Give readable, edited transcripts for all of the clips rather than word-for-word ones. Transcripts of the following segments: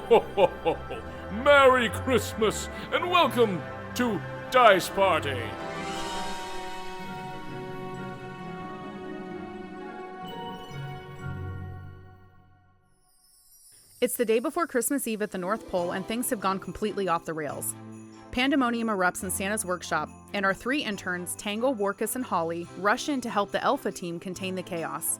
ho, ho, ho, ho. Merry Christmas and welcome to Dice Party. It's the day before Christmas Eve at the North Pole, and things have gone completely off the rails. Pandemonium erupts in Santa's workshop, and our three interns, Tangle, Warkas, and Holly, rush in to help the Alpha team contain the chaos.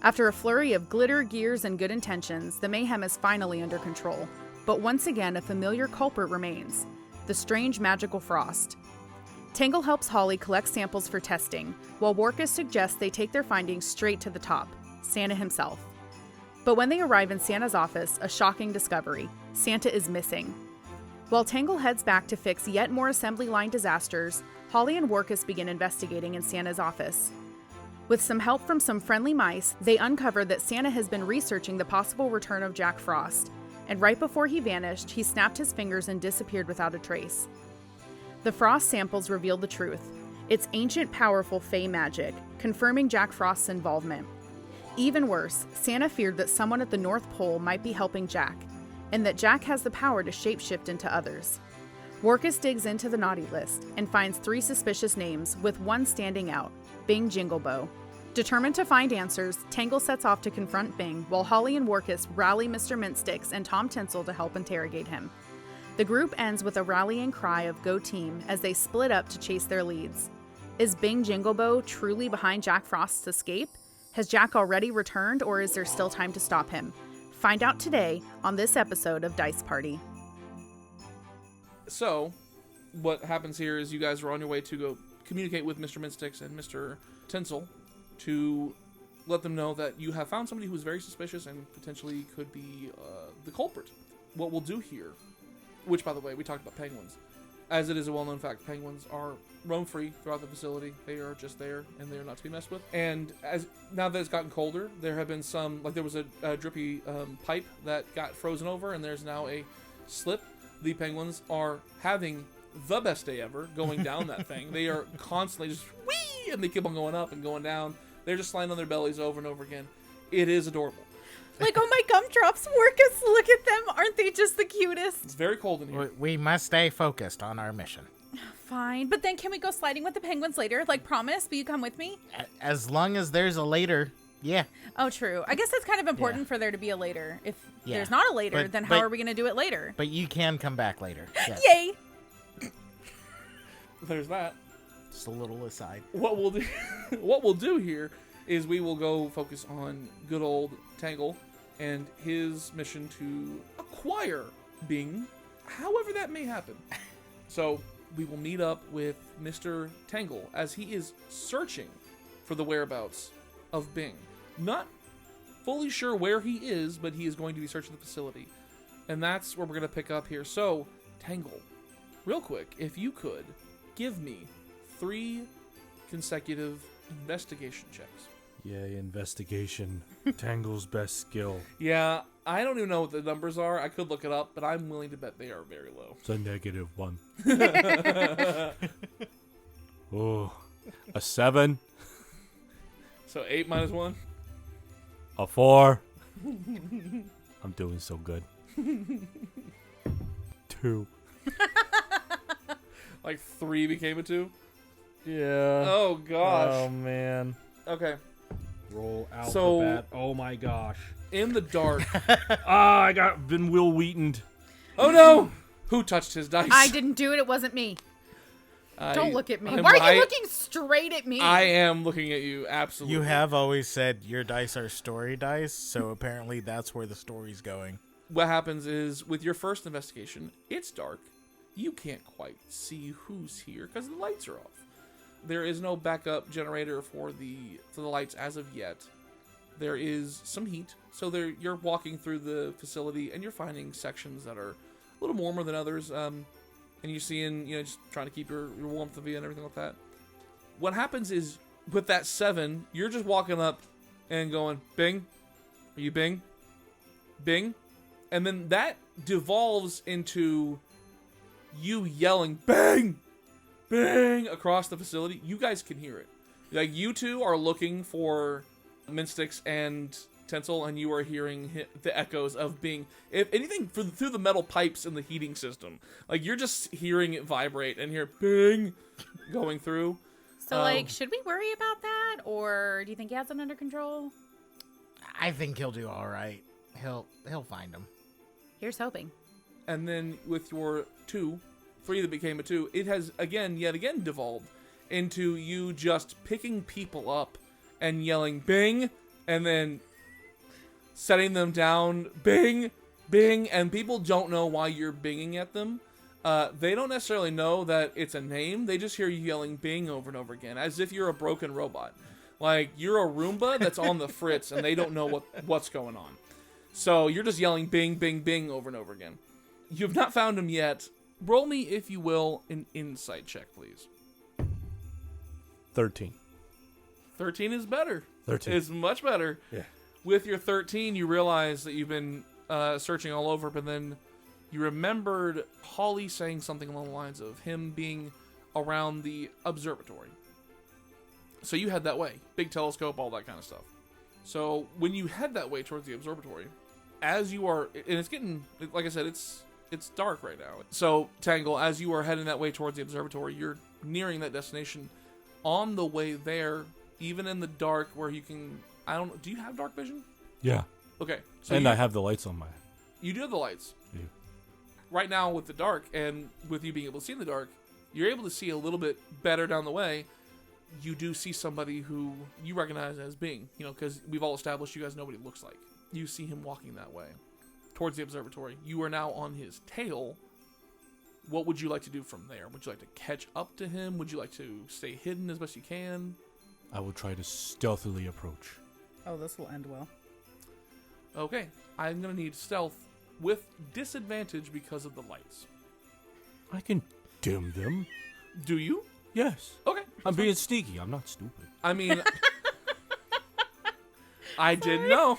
After a flurry of glitter, gears, and good intentions, the mayhem is finally under control. But once again, a familiar culprit remains: the strange magical frost. Tangle helps Holly collect samples for testing, while Warkas suggests they take their findings straight to the top, Santa himself. But when they arrive in Santa's office, a shocking discovery: Santa is missing. While Tangle heads back to fix yet more assembly line disasters, Holly and Warkas begin investigating in Santa's office. With some help from some friendly mice, they uncover that Santa has been researching the possible return of Jack Frost, and right before he vanished, he snapped his fingers and disappeared without a trace. The Frost samples reveal the truth. It's ancient, powerful Fey magic, confirming Jack Frost's involvement. Even worse, Santa feared that someone at the North Pole might be helping Jack, and that Jack has the power to shapeshift into others. Warkas digs into the naughty list and finds 3 suspicious names, with one standing out: Bing Jinglebow. Determined to find answers, Tangle sets off to confront Bing, while Holly and Warkas rally Mr. Mintsticks and Tom Tinsel to help interrogate him. The group ends with a rallying cry of "Go team" as they split up to chase their leads. Is Bing Jinglebow truly behind Jack Frost's escape? Has Jack already returned, or is there still time to stop him? Find out today on this episode of Dice Party. So, what happens here is you guys are on your way to go communicate with Mr. Mintsticks and Mr. Tinsel to let them know that you have found somebody who's very suspicious and potentially could be the culprit. What we'll do here, which, by the way, we talked about penguins. As it is a well-known fact, penguins are roam free throughout the facility. They are just there, and they are not to be messed with. And as now that it's gotten colder, there have been some, like there was a drippy pipe that got frozen over, and there's now a slip. The penguins are having the best day ever going down that thing. They are constantly just whee, and they keep on going up and going down. They're just sliding on their bellies over and over again. It is adorable. Like, oh my gumdrops, Warkas, look at them. Aren't they just the cutest? It's very cold in here. We must stay focused on our mission. Fine, but then can we go sliding with the penguins later? Like, promise? Will you come with me? As long as there's a later, yeah. Oh, true. I guess that's kind of important for there to be a later. If Yeah. there's not a later, But- then how are we going to do it later? But you can come back later. Yes. Yay! There's that. Just a little aside. What we'll do here is we will go focus on good old Tangle and his mission to acquire Bing, however that may happen. So we will meet up with Mr. Tangle as he is searching for the whereabouts of Bing. Not fully sure where he is, but he is going to be searching the facility. And that's where we're going to pick up here. So, Tangle, real quick, if you could give me 3 consecutive investigation checks. Yay, investigation. Tangle's best skill. Yeah, I don't even know what the numbers are. I could look it up, but I'm willing to bet they are very low. It's a -1. Oh, a 7. So 8 minus 1? A 4. I'm doing so good. 2. Like 3 became a 2? Yeah. Oh, gosh. Oh, man. Okay. Roll alphabet. So- Oh, my gosh. In the dark. I got been Will Wheatoned. Oh, no! Who touched his dice? I didn't do it. It wasn't me. Don't look at me. I'm Why are right- you looking straight at me? I am looking at you, absolutely. You have always said your dice are story dice, so apparently that's where the story's going. What happens is, with your first investigation, it's dark. You can't quite see who's here because the lights are off. There is no backup generator for the lights as of yet. There is some heat, so you're walking through the facility and you're finding sections that are a little warmer than others. And you're seeing, just trying to keep your warmth of you and everything like that. What happens is, with that 7, you're just walking up and going, Bing? Are you Bing? Bing? And then that devolves into you yelling, Bing! Bing! Across the facility. You guys can hear it. Like, you two are looking for Mintsticks and Tinsel, and you are hearing the echoes of Bing. If anything, through the metal pipes in the heating system. Like, you're just hearing it vibrate and hear Bing going through. So, should we worry about that? Or do you think he has it under control? I think he'll do all right. He'll find him. Here's hoping. And then with your 3 that became a 2, it has yet again devolved into you just picking people up and yelling Bing, and then setting them down, Bing, Bing, and people don't know why you're binging at them. They don't necessarily know that it's a name. They just hear you yelling Bing over and over again, as if you're a broken robot. Like, you're a Roomba that's on the fritz, and they don't know what's going on. So you're just yelling Bing, Bing, Bing over and over again. You've not found him yet. Roll me, if you will, an insight check, please. 13. 13 is better. 13 is much better. Yeah. With your 13, you realize that you've been searching all over, but then you remembered Holly saying something along the lines of him being around the observatory. So you head that way. Big telescope, all that kind of stuff. So when you head that way towards the observatory, as you are, and it's getting, like I said, it's dark right now. So Tangle, as you are heading that way towards the observatory, you're nearing that destination. On the way there, even in the dark, where you can, do you have dark vision? Yeah. Okay. So I have the lights on my... You do have the lights. Yeah. Right now with the dark, and with you being able to see in the dark, you're able to see a little bit better down the way. You do see somebody who you recognize as Bing, because we've all established you guys know what he looks like. You see him walking that way towards the observatory. You are now on his tail. What would you like to do from there? Would you like to catch up to him? Would you like to stay hidden as best you can? I will try to stealthily approach. Oh, this will end well. Okay, I'm going to need stealth with disadvantage because of the lights. I can dim them. Do you? Yes. Okay. I'm being sneaky. I'm not stupid. I mean, I didn't know.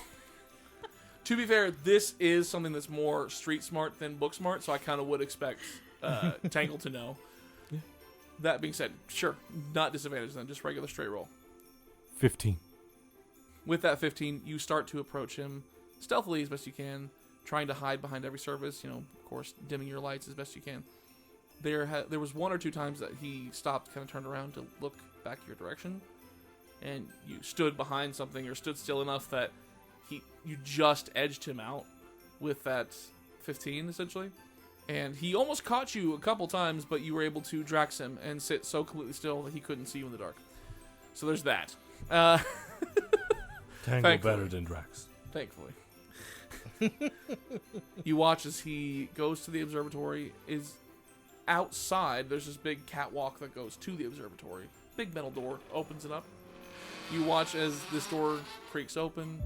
To be fair, this is something that's more street smart than book smart, so I kind of would expect Tangle to know. Yeah. That being said, sure, not disadvantage then, just regular straight roll. 15. With that 15, you start to approach him stealthily as best you can, trying to hide behind every surface, of course, dimming your lights as best you can. There was 1 or 2 times that he stopped, kind of turned around to look back your direction, and you stood behind something or stood still enough that you just edged him out with that 15, essentially. And he almost caught you a couple times, but you were able to Drax him and sit so completely still that he couldn't see you in the dark. So there's that. Tangle better than Drax. Thankfully. You watch as he goes to the observatory. Is outside, there's this big catwalk that goes to the observatory. Big metal door, opens it up. You watch as this door creaks open,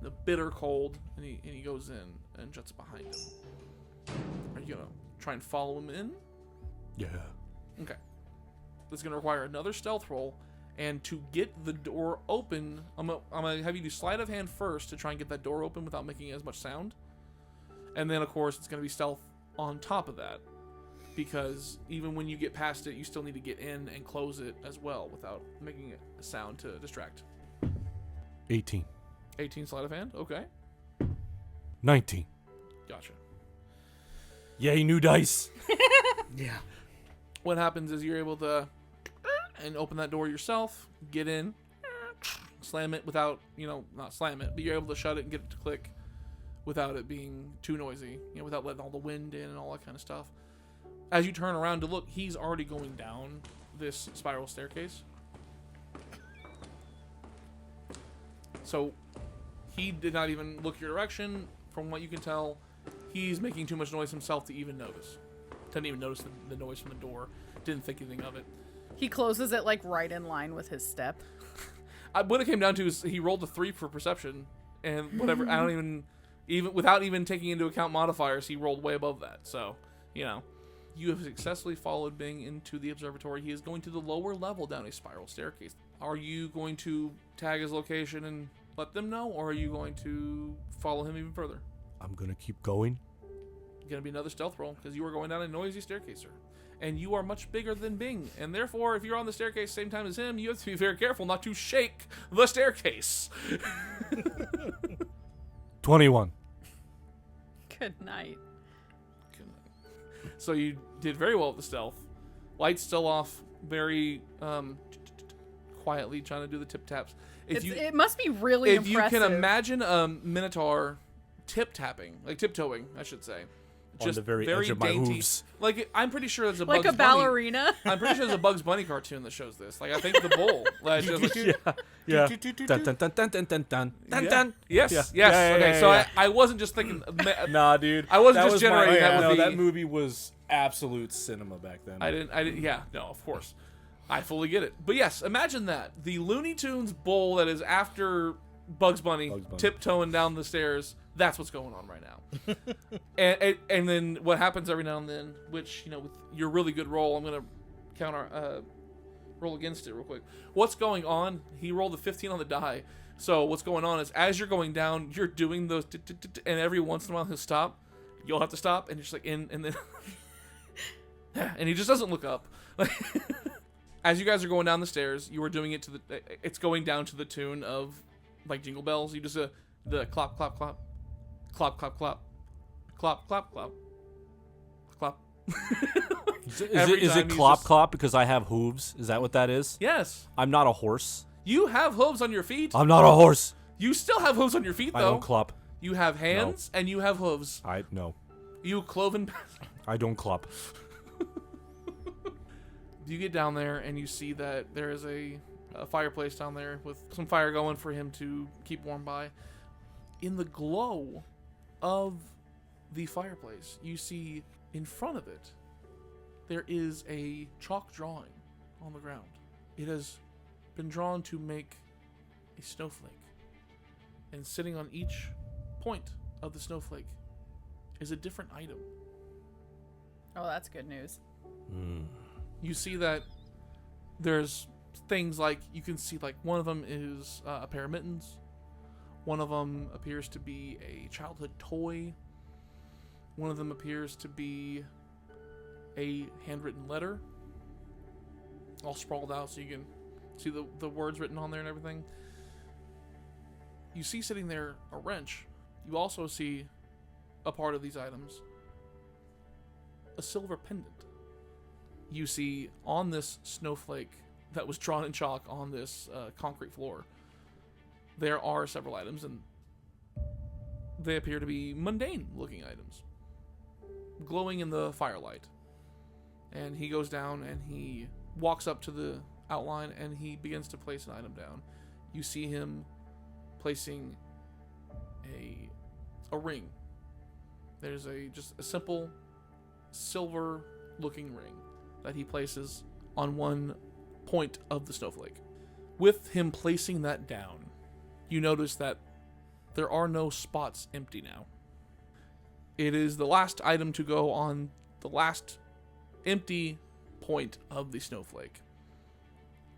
the bitter cold, and he goes in and juts behind him. Are you gonna try and follow him in? Yeah. Okay. This is gonna require another stealth roll, and to get the door open, I'm gonna have you do sleight of hand first to try and get that door open without making as much sound. And then, of course, it's gonna be stealth on top of that, because even when you get past it, you still need to get in and close it as well without making a sound to distract. 18. 18 sleight of hand? Okay. 19. Gotcha. Yay, new dice. Yeah. What happens is you're able to and open that door yourself, get in, slam it without, not slam it, but you're able to shut it and get it to click without it being too noisy, without letting all the wind in and all that kind of stuff. As you turn around to look, he's already going down this spiral staircase. So he did not even look your direction. From what you can tell, he's making too much noise himself to even notice. Didn't even notice the noise from the door. Didn't think anything of it. He closes it right in line with his step. What it came down to is he rolled a 3 for perception, and whatever. I don't even without even taking into account modifiers, he rolled way above that. So, you have successfully followed Bing into the observatory. He is going to the lower level down a spiral staircase. Are you going to tag his location and let them know, or are you going to follow him even further? I'm going to keep going. Going to be another stealth roll, because you are going down a noisy staircase, sir. And you are much bigger than Bing. And therefore, if you're on the staircase same time as him, you have to be very careful not to shake the staircase. 21. Good night. So you did very well with the stealth. Lights still off, very quietly trying to do the tip taps. It must be really if impressive. you can imagine a minotaur tiptoeing, I should say. On the very edge of my dainty. hooves. Like I'm pretty sure there's a like Bugs a ballerina. Bunny. I'm pretty sure there's a Bugs Bunny cartoon that shows this. Like I think the bull. Like, just like, Yeah. Dun, dun, dun, dun, dun, dun, dun, dun, dun. Yes. Yeah. Yes. Yeah, Okay. yeah, So yeah. I wasn't just thinking. Nah, dude. I wasn't That just was generating that with No, the- that movie was absolute cinema back then. I didn't. Yeah. No. Of course. I fully get it. But yes, imagine that the Looney Tunes bull that is after Bugs Bunny. Tiptoeing down the stairs. That's what's going on right now. and then what happens every now and then, which, you know, with your really good roll, I'm going to roll against it real quick. What's going on? He rolled a 15 on the die. So what's going on is as you're going down, you're doing those, and every once in a while he'll stop. You'll have to stop, and you're just like, and then, and he just doesn't look up. As you guys are going down the stairs, you are doing it it's going down to the tune of, like, Jingle Bells. You just, the clop, clop, clop. Clop, clop, clop. Clop, clop, clop. Clop. Is it clop clop because I have hooves? Is that what that is? Yes. I'm not a horse. You have hooves on your feet. I'm not a horse. You still have hooves on your feet, though. I don't clop. You have hands and you have hooves. No. You cloven. I don't clop. You get down there and you see that there is a fireplace down there with some fire going for him to keep warm by. In the glow of the fireplace, you see in front of it, there is a chalk drawing on the ground. It has been drawn to make a snowflake. And sitting on each point of the snowflake is a different item. Oh, that's good news. You see that there's things like, you can see like one of them is a pair of mittens. One of them appears to be a childhood toy. One of them appears to be a handwritten letter, all sprawled out so you can see the words written on there and everything. You see sitting there a wrench. You also see a part of these items, a silver pendant. You see on this snowflake that was drawn in chalk on this concrete floor, there are several items, and they appear to be mundane-looking items, glowing in the firelight. And he goes down, and he walks up to the outline, and he begins to place an item down. You see him placing a ring. There's just a simple silver-looking ring that he places on one point of the snowflake. With him placing that down, you notice that there are no spots empty now. It is the last item to go on the last empty point of the snowflake.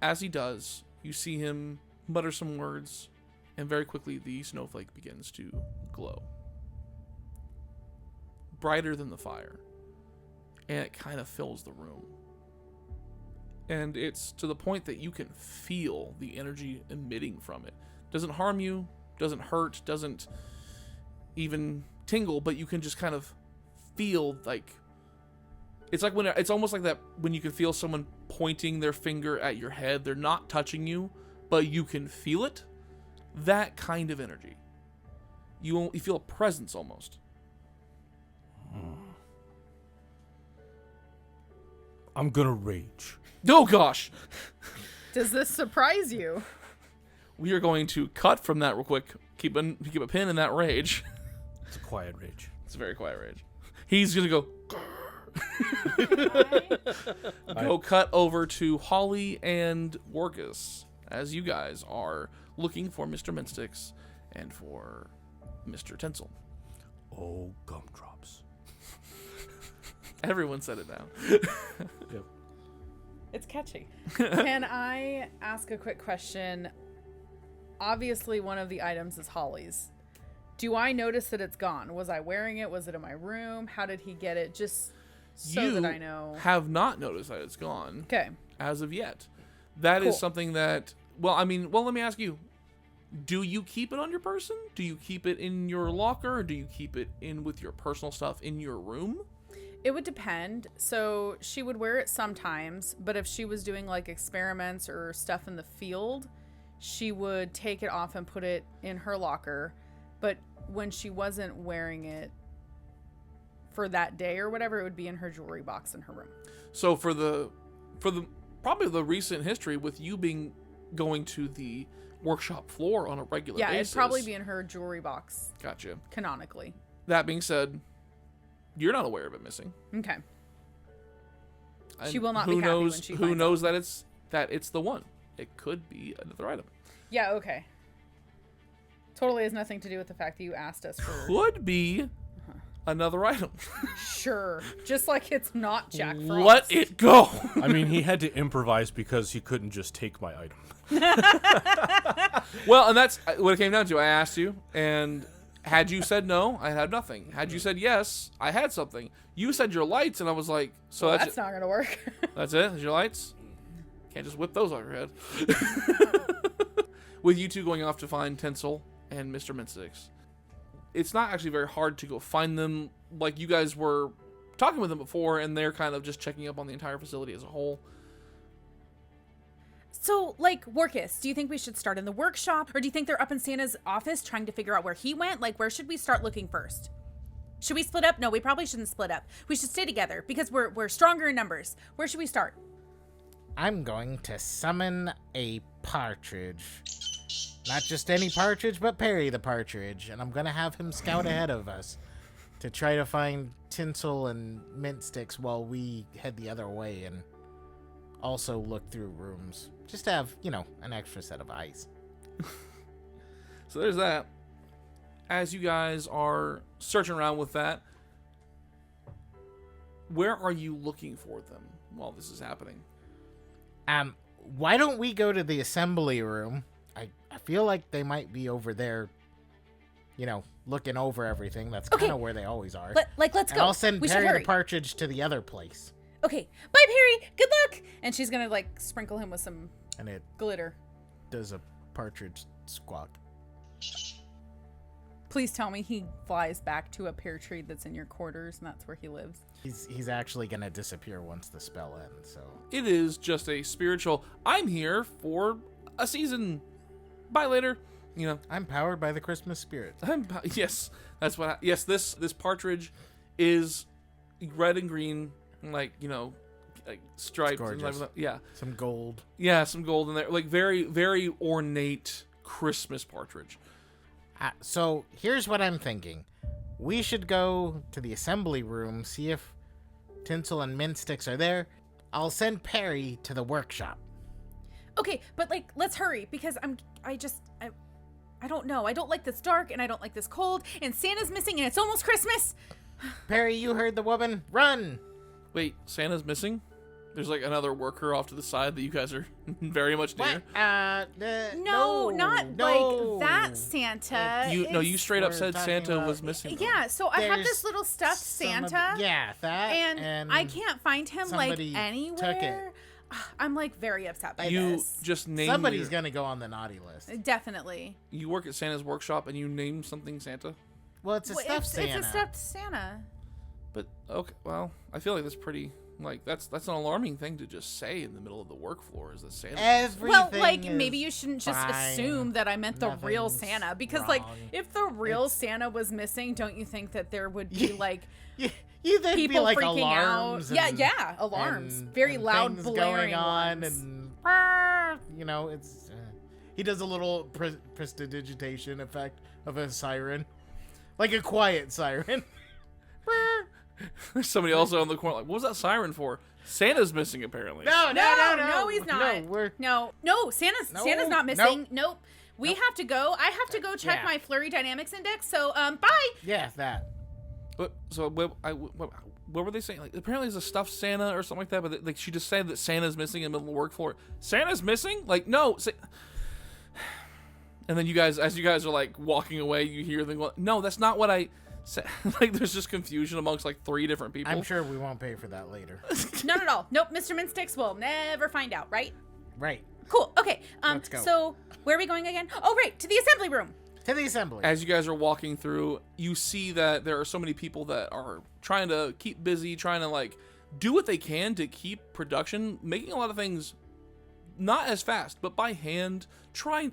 As he does, you see him mutter some words, and very quickly the snowflake begins to glow. Brighter than the fire. And it kind of fills the room. And it's to the point that you can feel the energy emitting from it. Doesn't harm you, doesn't hurt, doesn't even tingle, but you can just kind of feel like it's like when it's almost like that when you can feel someone pointing their finger at your head. They're not touching you, but you can feel it. That kind of energy. You feel a presence almost. I'm gonna rage. Oh gosh. Does this surprise you? We are going to cut from that real quick. Keep a pin in that rage. It's a quiet rage. It's a very quiet rage. He's gonna go. Go cut over to Holly and Warkas as you guys are looking for Mr. Mintsticks and for Mr. Tinsel. Oh, gumdrops. Everyone said it now. Yep. It's catchy. Can I ask a quick question? Obviously, one of the items is Holly's. Do I notice that it's gone? Was I wearing it? Was it in my room? How did he get it? Just so that I know. Have not noticed that it's gone. Okay. As of yet. That is something that, let me ask you. Do you keep it on your person? Do you keep it in your locker? Or do you keep it in with your personal stuff in your room? It would depend. So she would wear it sometimes, but if she was doing like experiments or stuff in the field, she would take it off and put it in her locker. But when she wasn't wearing it for that day or whatever, it would be in her jewelry box in her room. So for the probably the recent history with you going to the workshop floor on a regular basis. Yeah, it'd probably be in her jewelry box. Gotcha. Canonically. That being said, you're not aware of it missing. Okay. And She will not be happy when she who finds knows that it's the one. It could be another item. Yeah, okay. Totally has nothing to do with the fact that you asked us for... Could be another item. Sure. Just like it's not Jack Frost. Let it go. I mean, he had to improvise because he couldn't just take my item. Well, and that's what it came down to. I asked you, and had you said no, I had nothing. Had you said yes, I had something. You said your lights, and I was like, so Well, that's that's not going to work. That's it? Is your lights? Can't just whip those off your head. With you two going off to find Tinsel and Mr. Mintsticks, it's not actually very hard to go find them. Like, you guys were talking with them before, and they're kind of just checking up on the entire facility as a whole. So, like, Warkas, do you think we should start in the workshop? Or do you think they're up in Santa's office trying to figure out where he went? Like, where should we start looking first? Should we split up? No, we probably shouldn't split up. We should stay together because we're stronger in numbers. Where should we start? I'm going to summon a partridge. Not just any partridge, but Perry the partridge. And I'm going to have him scout ahead of us to try to find Tinsel and Mintsticks while we head the other way and also look through rooms. Just to have, an extra set of eyes. So there's that. As you guys are searching around with that, where are you looking for them while this is happening? Why don't we go to the assembly room? I feel like they might be over there, looking over everything. That's kind of where they always are. Let's And go. I'll send We should Perry hurry. the partridge to the other place. Okay. Bye, Perry. Good luck. And she's going to, like, sprinkle him with some And it glitter. does a partridge squawk. Please tell me he flies back to a pear tree that's in your quarters and that's where he lives. He's actually going to disappear once the spell ends, so... It is just a spiritual, I'm here for a season. Bye later. I'm powered by the Christmas spirit. Yes, that's what. Yes, this partridge is red and green, like striped. And gorgeous. yeah, Some gold. yeah, some gold in there, like very, very ornate Christmas partridge. So here's what I'm thinking. We should go to the assembly room, see if Tinsel and Mintsticks are there. I'll send Perry to the workshop. Okay, but, like, let's hurry because I don't know. I don't like this dark and I don't like this cold and Santa's missing and it's almost Christmas. Perry, you heard the woman. Run! Wait, Santa's missing? There's like another worker off to the side that you guys are very much near. No, not like that Santa. You straight up We're said talking Santa about- was missing. though. Yeah, so I have There's this little stuffed some of- Santa. yeah, that. And I can't find him like somebody anywhere. took it. I'm like very upset by You this. just named Somebody's going to go on the naughty list. Definitely. You work at Santa's workshop and you named something Santa. Well, it's a Well, stuffed Santa. It's a stuffed Santa. But okay, well, I feel like that's pretty. Like that's an alarming thing to just say in the middle of the work floor. Is that Santa? Everything Well, like is maybe you shouldn't just fine. assume that I meant the real Nothing's Santa because, like, wrong. if the real Santa was missing, don't you think that there would be like You then be people like freaking alarms out? Yeah, alarms, very and loud, things blaring going on, ones. and it's. He does a little prestidigitation effect of a siren, like a quiet siren. There's somebody also in the corner. Like, what was that siren for? Santa's missing apparently. No, he's not. No, No, Santa's not missing. Nope. We have to go. I have to go check Yeah. my Flurry Dynamics Index. So, bye. Yeah, that. What were they saying? Like, apparently there's a stuffed Santa or something like that. But like she just said that Santa's missing in the middle of the work floor. Santa's missing? Like no. And then as you guys are like walking away, you hear them go, no, that's not what I said. Like there's just confusion amongst like 3 different people. I'm sure we won't pay for that later. Not at all. Nope. Mr. Mintsticks will never find out, right? Right. Cool. Okay. Let's go. So where are we going again? Oh, right, to the assembly room. To the assembly. As you guys are walking through, you see that there are so many people that are trying to keep busy, trying to like do what they can to keep production, making a lot of things not as fast, but by hand.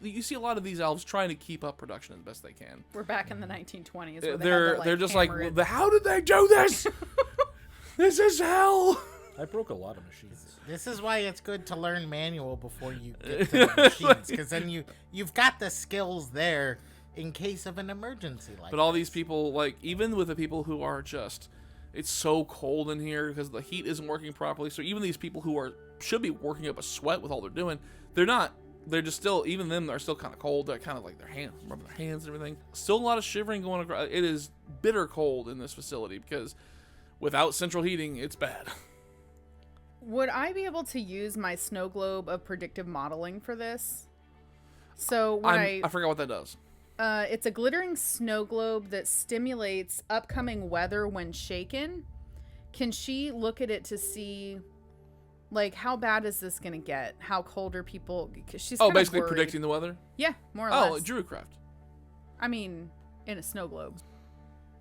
You see a lot of these elves trying to keep up production as best they can. We're back in the 1920s. Where They're just like, how did they do this? This is hell. I broke a lot of machines. This is why it's good to learn manual before you get to the machines, because then you've got the skills there in case of an emergency like But all these people, like, even with the people who are just, it's so cold in here because the heat isn't working properly. So even these people who should be working up a sweat with all they're doing, they're not. They're just still, even them, they're still kind of cold. They're kind of like rubbing their hands and everything. Still a lot of shivering going across. It is bitter cold in this facility because without central heating, it's bad. Would I be able to use my snow globe of predictive modeling for this? So when I forgot what that does. It's a glittering snow globe that stimulates upcoming weather when shaken. Can she look at it to see, like, how bad is this going to get? How cold are people? She's kind of basically worried. predicting the weather? Yeah, more or Oh, less. Druidcraft. I mean, in a snow globe.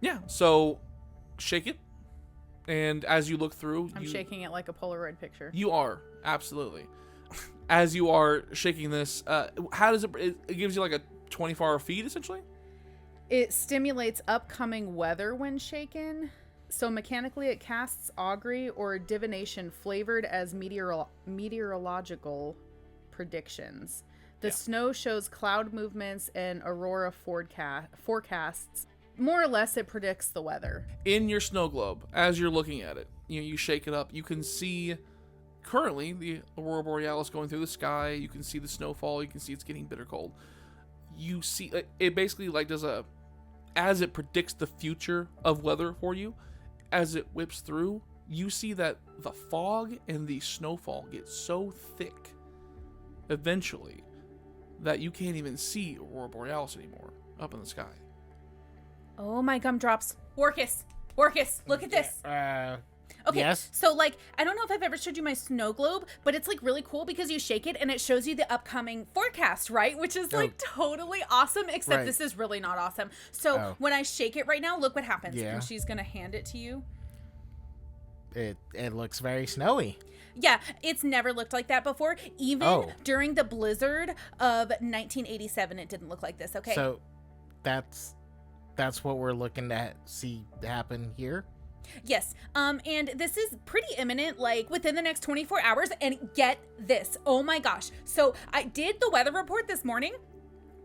Yeah, so shake it. And as you look through, I'm shaking it like a Polaroid picture. You are, absolutely. As you are shaking this, how does it gives you like a 24-hour feed, essentially? It stimulates upcoming weather when shaken. So mechanically it casts augury or divination flavored as meteorological predictions. The snow shows cloud movements and aurora forecasts. More or less, it predicts the weather. In your snow globe, as you're looking at it, you shake it up, you can see currently the aurora borealis going through the sky. You can see the snowfall. You can see it's getting bitter cold. You see it basically like as it predicts the future of weather for you, as it whips through, you see that the fog and the snowfall get so thick eventually that you can't even see aurora borealis anymore up in the sky. Oh, my gumdrops. Warkas, look at this. Okay, yes? so, like, I don't know if I've ever showed you my snow globe, but it's, like, really cool because you shake it and it shows you the upcoming forecast, right? Which is, like, totally awesome, except this is really not awesome. So, when I shake it right now, look what happens. Yeah. And she's going to hand it to you. It looks very snowy. Yeah, it's never looked like that before. Even during the blizzard of 1987, it didn't look like this, okay? So, that's what we're looking to see happen here? Yes, and this is pretty imminent, like within the next 24 hours, and get this, oh my gosh. So I did the weather report this morning,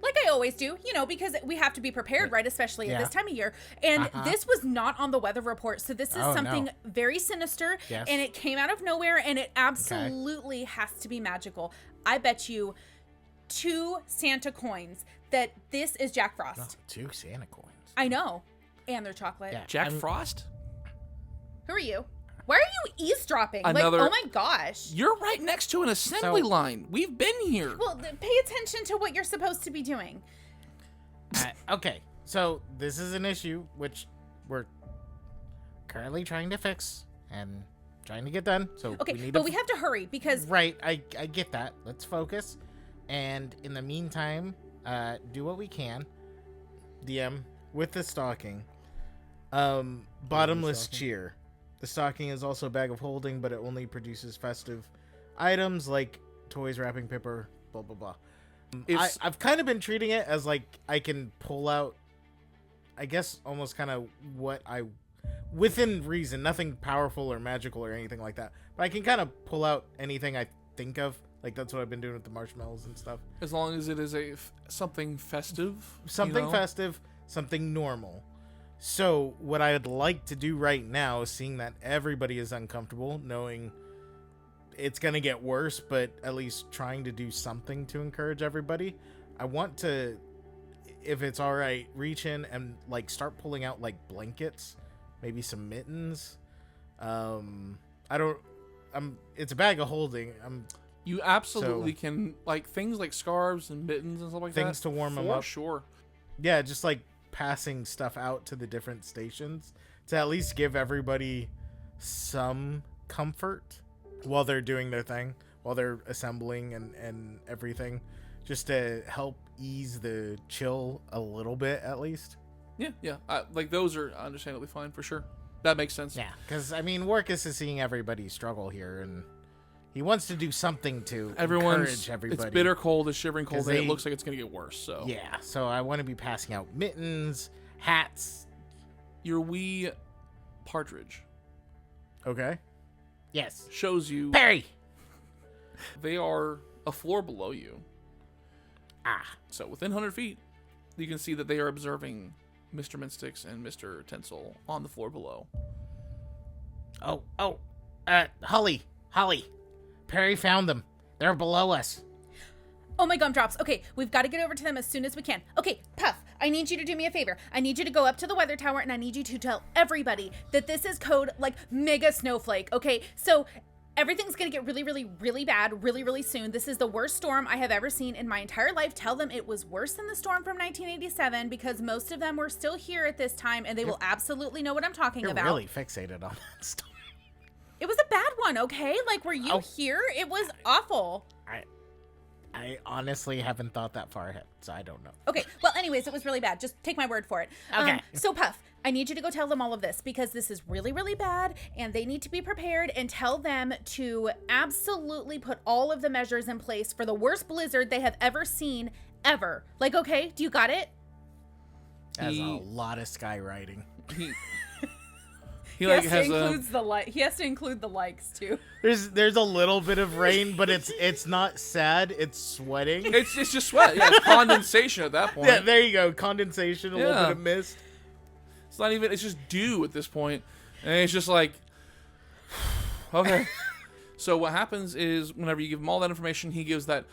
like I always do, because we have to be prepared, right, especially at this time of year, and this was not on the weather report, so this is something very sinister, and it came out of nowhere, and it absolutely has to be magical. I bet you 2 Santa coins that this is Jack Frost. 2 Santa coins. I know, and they're chocolate. Yeah. Jack Frost? Who are you? Why are you eavesdropping? Like, oh my gosh. You're right next to an assembly line. We've been here. Well, pay attention to what you're supposed to be doing. Okay, so this is an issue which we're currently trying to fix and trying to get done. So okay, we but we have to hurry because right, I get that. Let's focus, and in the meantime, do what we can. DM with the stocking. Bottomless cheer. The stocking is also a bag of holding, but it only produces festive items like toys, wrapping paper, blah blah blah. I've kind of been treating it as like I can pull out, I guess, almost kind of what I, within reason, nothing powerful or magical or anything like that, but I can kind of pull out anything I think of. Like, that's what I've been doing with the marshmallows and stuff. As long as it is something festive. Something festive, something normal. So, what I'd like to do right now, seeing that everybody is uncomfortable, knowing it's going to get worse, but at least trying to do something to encourage everybody, I want to, if it's all right, reach in and, like, start pulling out, like, blankets, maybe some mittens. It's a bag of holding. You absolutely can, like, things like scarves and mittens and stuff like that. Things to warm them up. For sure. Yeah, just, like, passing stuff out to the different stations to at least give everybody some comfort while they're doing their thing, while they're assembling and everything, just to help ease the chill a little bit at least. Yeah. Like those are understandably fine for sure. That makes sense. Yeah, because I mean, Warkas is seeing everybody struggle here, and he wants to do something to encourage everybody. It's bitter cold, it's shivering cold, and it looks like it's going to get worse. So yeah, so I want to be passing out mittens, hats. Your wee partridge. Okay. Yes. Shows you Perry. They are a floor below you. So within 100 feet, you can see that they are observing Mr. Mintsticks and Mr. Tinsel on the floor below. Holly. Perry found them. They're below us. Oh my gumdrops. Okay, we've got to get over to them as soon as we can. Okay, Puff, I need you to do me a favor. I need you to go up to the weather tower and I need you to tell everybody that this is code like mega snowflake. Okay, so everything's going to get really, really, really bad really, really soon. This is the worst storm I have ever seen in my entire life. Tell them it was worse than the storm from 1987 because most of them were still here at this time and they will absolutely know what I'm talking about. You're really fixated on that storm. It was a bad one, okay? Like, were you here? It was awful. I honestly haven't thought that far ahead, so I don't know. Okay, well, anyways, it was really bad. Just take my word for it. Okay. So, Puff, I need you to go tell them all of this because this is really, really bad and they need to be prepared and tell them to absolutely put all of the measures in place for the worst blizzard they have ever seen, ever. Like, okay, do you got it? That's a lot of skywriting. He like has He has to include the likes too. There's a little bit of rain, but it's not sad. It's sweating. It's just sweat. Yeah, it's condensation at that point. Yeah, there you go. Condensation, a little bit of mist. It's not even. It's just dew at this point, and it's just like, okay. So what happens is whenever you give him all that information, he gives that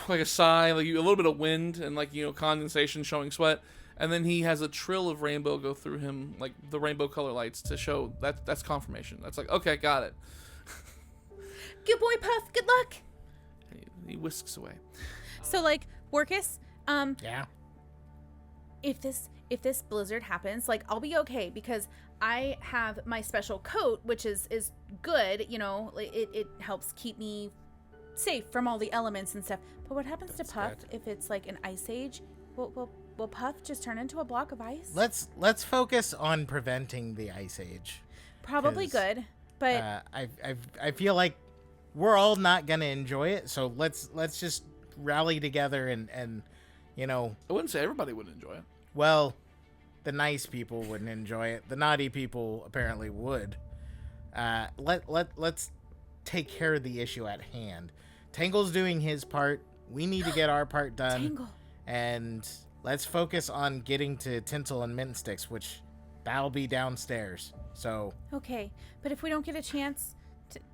like a sigh, like a little bit of wind and like condensation showing sweat. And then he has a trill of rainbow go through him, like the rainbow color lights, to show that's confirmation. That's like, okay, got it. Good boy, Puff. Good luck. He whisks away. So, like, Warkas, Yeah. if this blizzard happens, like, I'll be okay because I have my special coat, which is good. It helps keep me safe from all the elements and stuff. But what happens to Puff if it's like an ice age? Will Puff just turn into a block of ice? Let's focus on preventing the ice age. Probably good, but I feel like we're all not gonna enjoy it. So let's just rally together and I wouldn't say everybody would enjoy it. Well, the nice people wouldn't enjoy it. The naughty people apparently would. Let's take care of the issue at hand. Tangle's doing his part. We need to get our part done. Tangle. And let's focus on getting to Tinsel and Mintsticks, which that'll be downstairs. So okay, but if we don't get a chance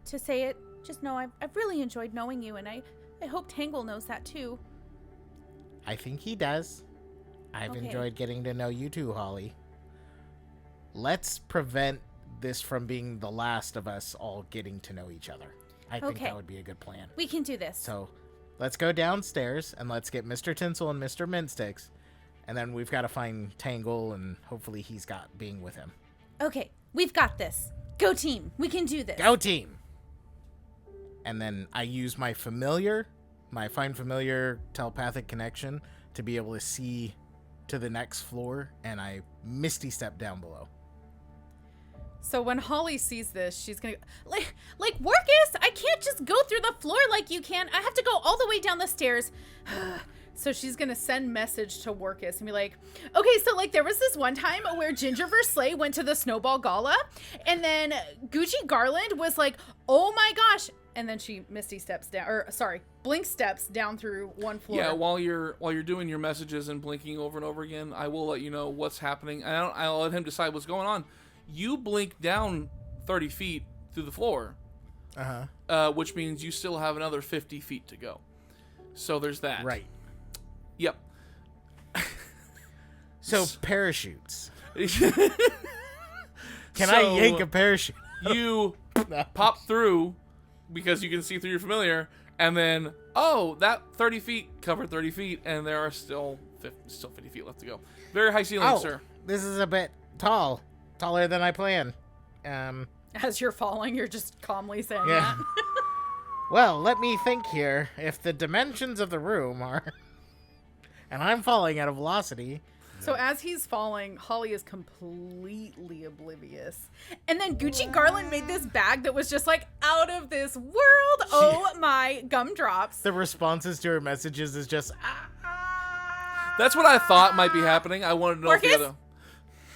to say it, just know I've really enjoyed knowing you, and I hope Tangle knows that too. I think he does. I've Okay. enjoyed getting to know you too, Holly. Let's prevent this from being the last of us all getting to know each other. I think Okay. that would be a good plan. We can do this. So let's go downstairs and let's get Mr. Tinsel and Mr. Mintsticks. And then we've got to find Tangle, and hopefully he's got Bing with him. Okay, we've got this. Go team. We can do this. Go team! And then I use my find familiar telepathic connection to be able to see to the next floor, and I misty step down below. So when Holly sees this, she's gonna Like Warkas, I can't just go through the floor like you can. I have to go all the way down the stairs. So she's gonna send message to Warkas and be like, okay, so like there was this one time where Gingerver Slay went to the Snowball Gala, and then Gucci Garland was like, oh my gosh, and then she blink steps down through one floor. Yeah, while you're doing your messages and blinking over and over again, I will let you know what's happening. I'll let him decide what's going on. You blink down 30 feet through the floor, which means you still have another 50 feet to go. So there's that. Right. Yep. So parachutes. Can I yank a parachute? You pop through because you can see through your familiar, and then that 30 feet covered 30 feet, and there are still 50 feet left to go. Very high ceiling, sir. This is a bit tall. Taller than I planned. As you're falling, you're just calmly saying Yeah. that. Well, let me think here. If the dimensions of the room are... and I'm falling at a velocity... So as he's falling, Holly is completely oblivious. And then Gucci Garland made this bag that was just like out of this world. Oh my gumdrops. The responses to her messages is just... That's what I thought might be happening. I wanted to know if the Warkas? other...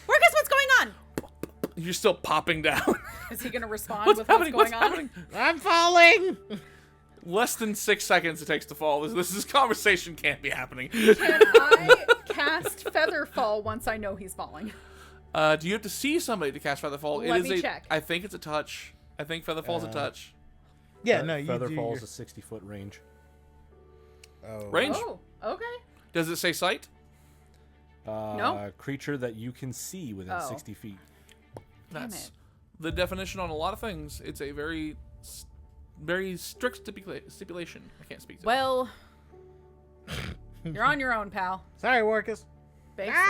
Warkas, what's going on? You're still popping down. Is he going to respond What's with happening? what's going What's on? happening? I'm falling! Less than 6 seconds it takes to fall. This conversation can't be happening. Can I cast Featherfall once I know he's falling? Do you have to see somebody to cast Featherfall? Let me check. I think it's a touch. I think Featherfall's a touch. Yeah, no, you do Featherfall's a 60-foot range. Oh. Range? Oh, okay. Does it say sight? No. Creature that you can see within Oh. 60 feet. Damn That's it. the definition on a lot of things. It's a very strict stipulation. I can't speak to it. Well, you're on your own, pal. Sorry, Warkas. Basically.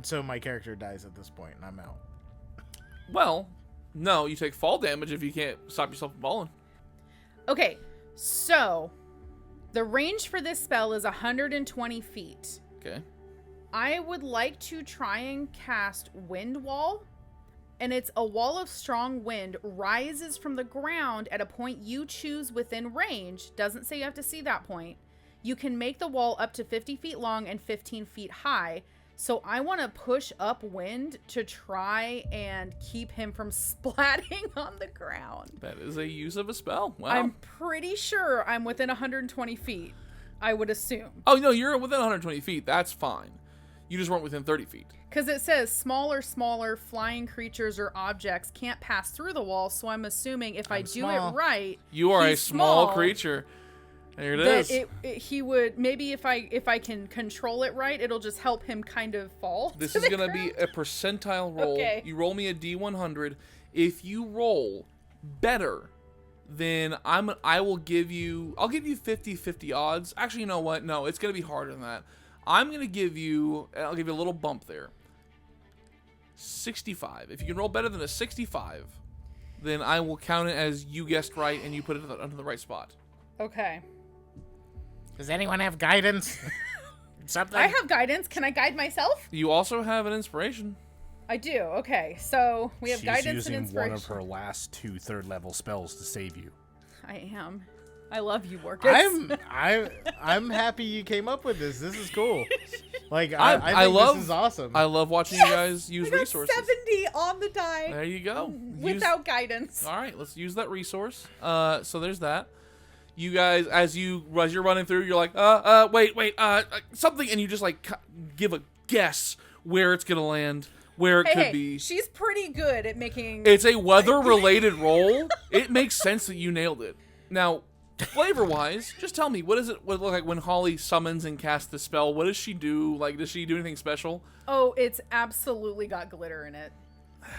So my character dies at this point, and I'm out. Well, no, you take fall damage if you can't stop yourself from falling. Okay, so the range for this spell is 120 feet. Okay. I would like to try and cast Wind Wall, and it's a wall of strong wind rises from the ground at a point you choose within range. Doesn't say you have to see that point. You can make the wall up to 50 feet long and 15 feet high. So I want to push upwind to try and keep him from splatting on the ground. That is a use of a spell. Wow. I'm pretty sure I'm within 120 feet, I would assume. Oh, no, you're within 120 feet. That's fine. You just weren't within 30 feet. Because it says smaller flying creatures or objects can't pass through the wall. So I'm assuming if I do small. it right, You are a he's small creature. There it is. that he would, maybe if I can control it right, it'll just help him kind of fall. This to is the going to be ground. a percentile roll. Okay. You roll me a D100. If you roll better, then I'll give you 50-50 odds. Actually, you know what? No, it's going to be harder than that. I'll give you a little bump there. 65. If you can roll better than a 65, then I will count it as you guessed right and you put it under the right spot. Okay. Does anyone have guidance? Something? I have guidance. Can I guide myself? You also have an inspiration. I do. Okay. So we have She's guidance and using inspiration. one of her last 2 third-level spells to save you. I am. I love you, Warkas. I'm happy you came up with this. This is cool. Like I think love this is awesome. I love watching you guys use I got resources. 70 on the die There you go. without guidance. All right, let's use that resource. So there's that. You guys, as you're running through, you're like, wait, something, and you just like give a guess where it's gonna land, where it could be. She's pretty good at making. It's a weather-related roll. It makes sense that you nailed it. Now, flavor-wise, just tell me, what does it look like when Holly summons and casts the spell? What does she do? Like, does she do anything special? Oh, it's absolutely got glitter in it.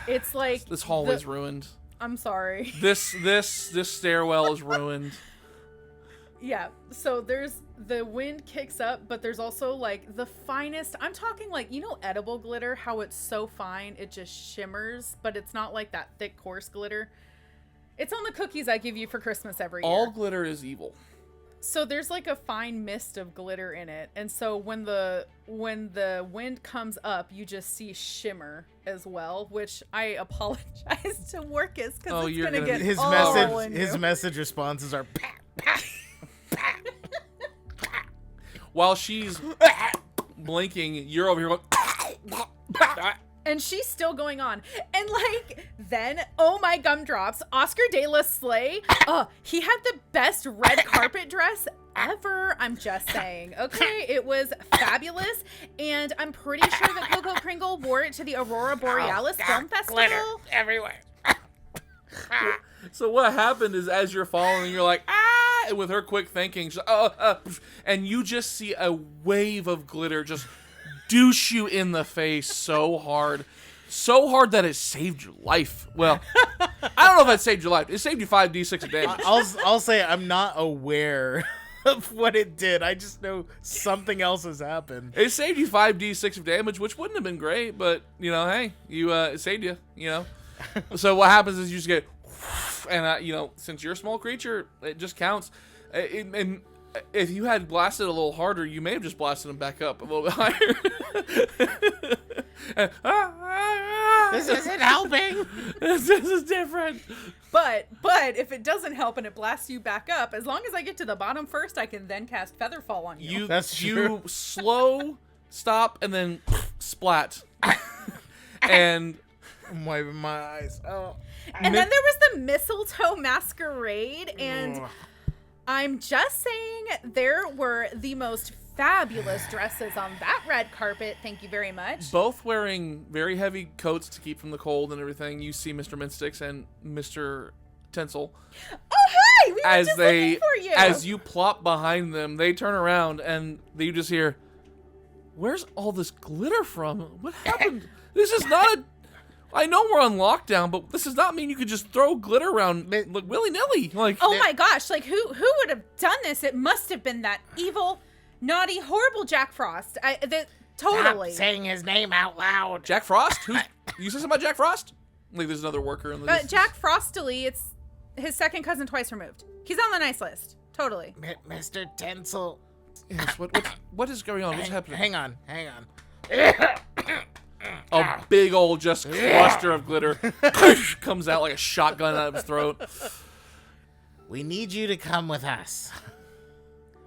It's like This hallway's ruined. I'm sorry. This stairwell is ruined. Yeah. So there's the wind kicks up, but there's also like the finest. I'm talking like, you know, edible glitter, how it's so fine it just shimmers, but it's not like that thick coarse glitter. It's on the cookies I give you for Christmas every year. All glitter is evil. So there's like a fine mist of glitter in it, and so when the wind comes up, you just see shimmer as well. Which I apologize to Warkas because it's gonna get his all message. in His you. message responses are pat, pat, pat, pat. While she's blinking, you're over here going. And she's still going on. And like, then, oh my gumdrops, Oscar de la Slay, he had the best red carpet dress ever. I'm just saying. Okay, it was fabulous. And I'm pretty sure that Coco Kringle wore it to the Aurora Borealis Film Festival. Glitter everywhere. So what happened is, as you're falling, you're like, and with her quick thinking, she's and you just see a wave of glitter just douche you in the face so hard that it saved your life. Well, I don't know if that saved your life. It saved you 5d6 of damage. I'll say I'm not aware of what it did. I just know something else has happened. It saved you 5d6 of damage, which wouldn't have been great, but, you know, hey, it saved you, you know. So what happens is you just get And since you're a small creature, it just counts. And if you had blasted a little harder, you may have just blasted him back up a little bit higher. This isn't helping. This is different. But if it doesn't help and it blasts you back up, as long as I get to the bottom first, I can then cast Featherfall on you. That's you true. slow, stop, and then splat. And I'm wiping my eyes. Oh. And then there was the mistletoe masquerade, and I'm just saying there were the most fabulous dresses on that red carpet. Thank you very much. both wearing very heavy coats to keep from the cold and everything. You see Mr. Mintsticks and Mr. Tinsel. Oh, hi! We were As just they, looking for you. as you plop behind them, they turn around and you just hear, "Where's all this glitter from? What happened? This is not a. I know we're on lockdown, but this does not mean you could just throw glitter around like willy nilly. Like, Oh my gosh! Like who would have done this? It must have been that evil, naughty, horrible Jack Frost. Totally. Stop saying his name out loud. Jack Frost? Who's you said something about Jack Frost? Like, there's another worker in the distance. Jack Frostily. It's his second cousin twice removed. He's on the nice list. Totally. Mr. Tinsel. Yes, what is going on? What's happening? Hang on. A big old just cluster of glitter comes out like a shotgun out of his throat. We need you to come with us.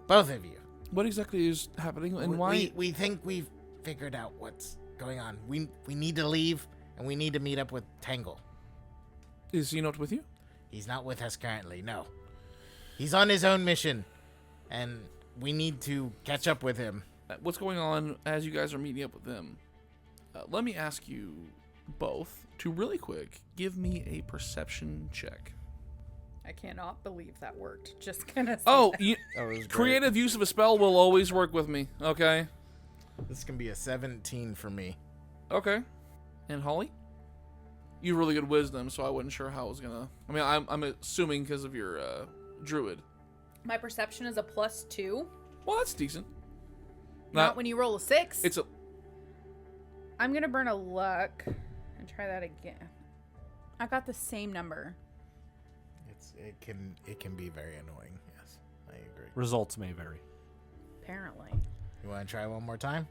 Both of you. What exactly is happening and why? We think we've figured out what's going on. We need to leave, and we need to meet up with Tangle. Is he not with you? He's not with us currently, no. He's on his own mission, and we need to catch up with him. What's going on as you guys are meeting up with them? Let me ask you both to really quick give me a perception check. I cannot believe that worked. Just gonna say That was great. Creative use of a spell will always work with me, okay? This can be a 17 for me. Okay. And Holly? You have really good wisdom, so I wasn't sure how it was gonna... I mean, I'm assuming because of your druid. My perception is a +2. Well, that's decent. Not when you roll a 6. It's a... I'm gonna burn a luck and try that again. I got the same number. It can be very annoying. Yes, I agree. Results may vary. Apparently. You want to try one more time?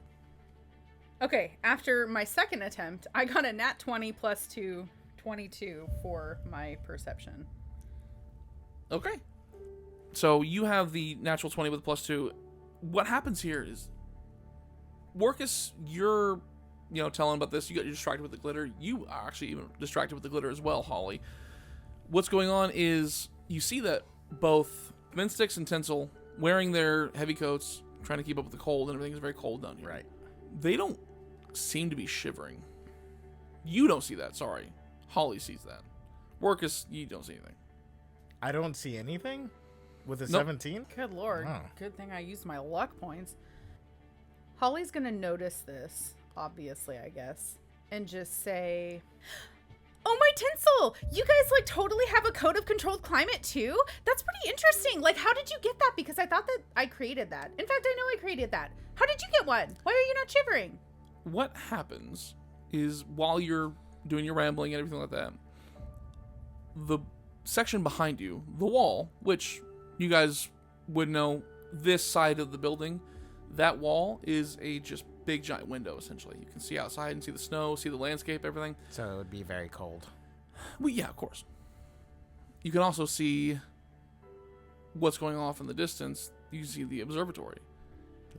Okay, after my second attempt, I got a nat 20 +2, 22 for my perception. Okay. So you have the natural 20 with +2. What happens here is... Warkas, you're... telling about this. You got distracted with the glitter. You are actually even distracted with the glitter as well, Holly. What's going on is you see that both Mintsticks and Tinsel wearing their heavy coats, trying to keep up with the cold, and everything is very cold down here. Right. They don't seem to be shivering. You don't see that, sorry. Holly sees that. Warkas, you don't see anything. I don't see anything with a Nope. 17? Good lord. Oh. Good thing I used my luck points. Holly's gonna notice this, obviously, I guess, and just say... Oh, my Tinsel! You guys, totally have a code of controlled climate, too? That's pretty interesting. How did you get that? Because I thought that I created that. In fact, I know I created that. How did you get one? Why are you not shivering? What happens is while you're doing your rambling and everything like that, the section behind you, the wall, which you guys would know this side of the building, that wall is a just big giant window, essentially. You can see outside and see the snow, see the landscape, everything. So it would be very cold. Well, yeah, of course. You can also see what's going off in the distance. You see the observatory.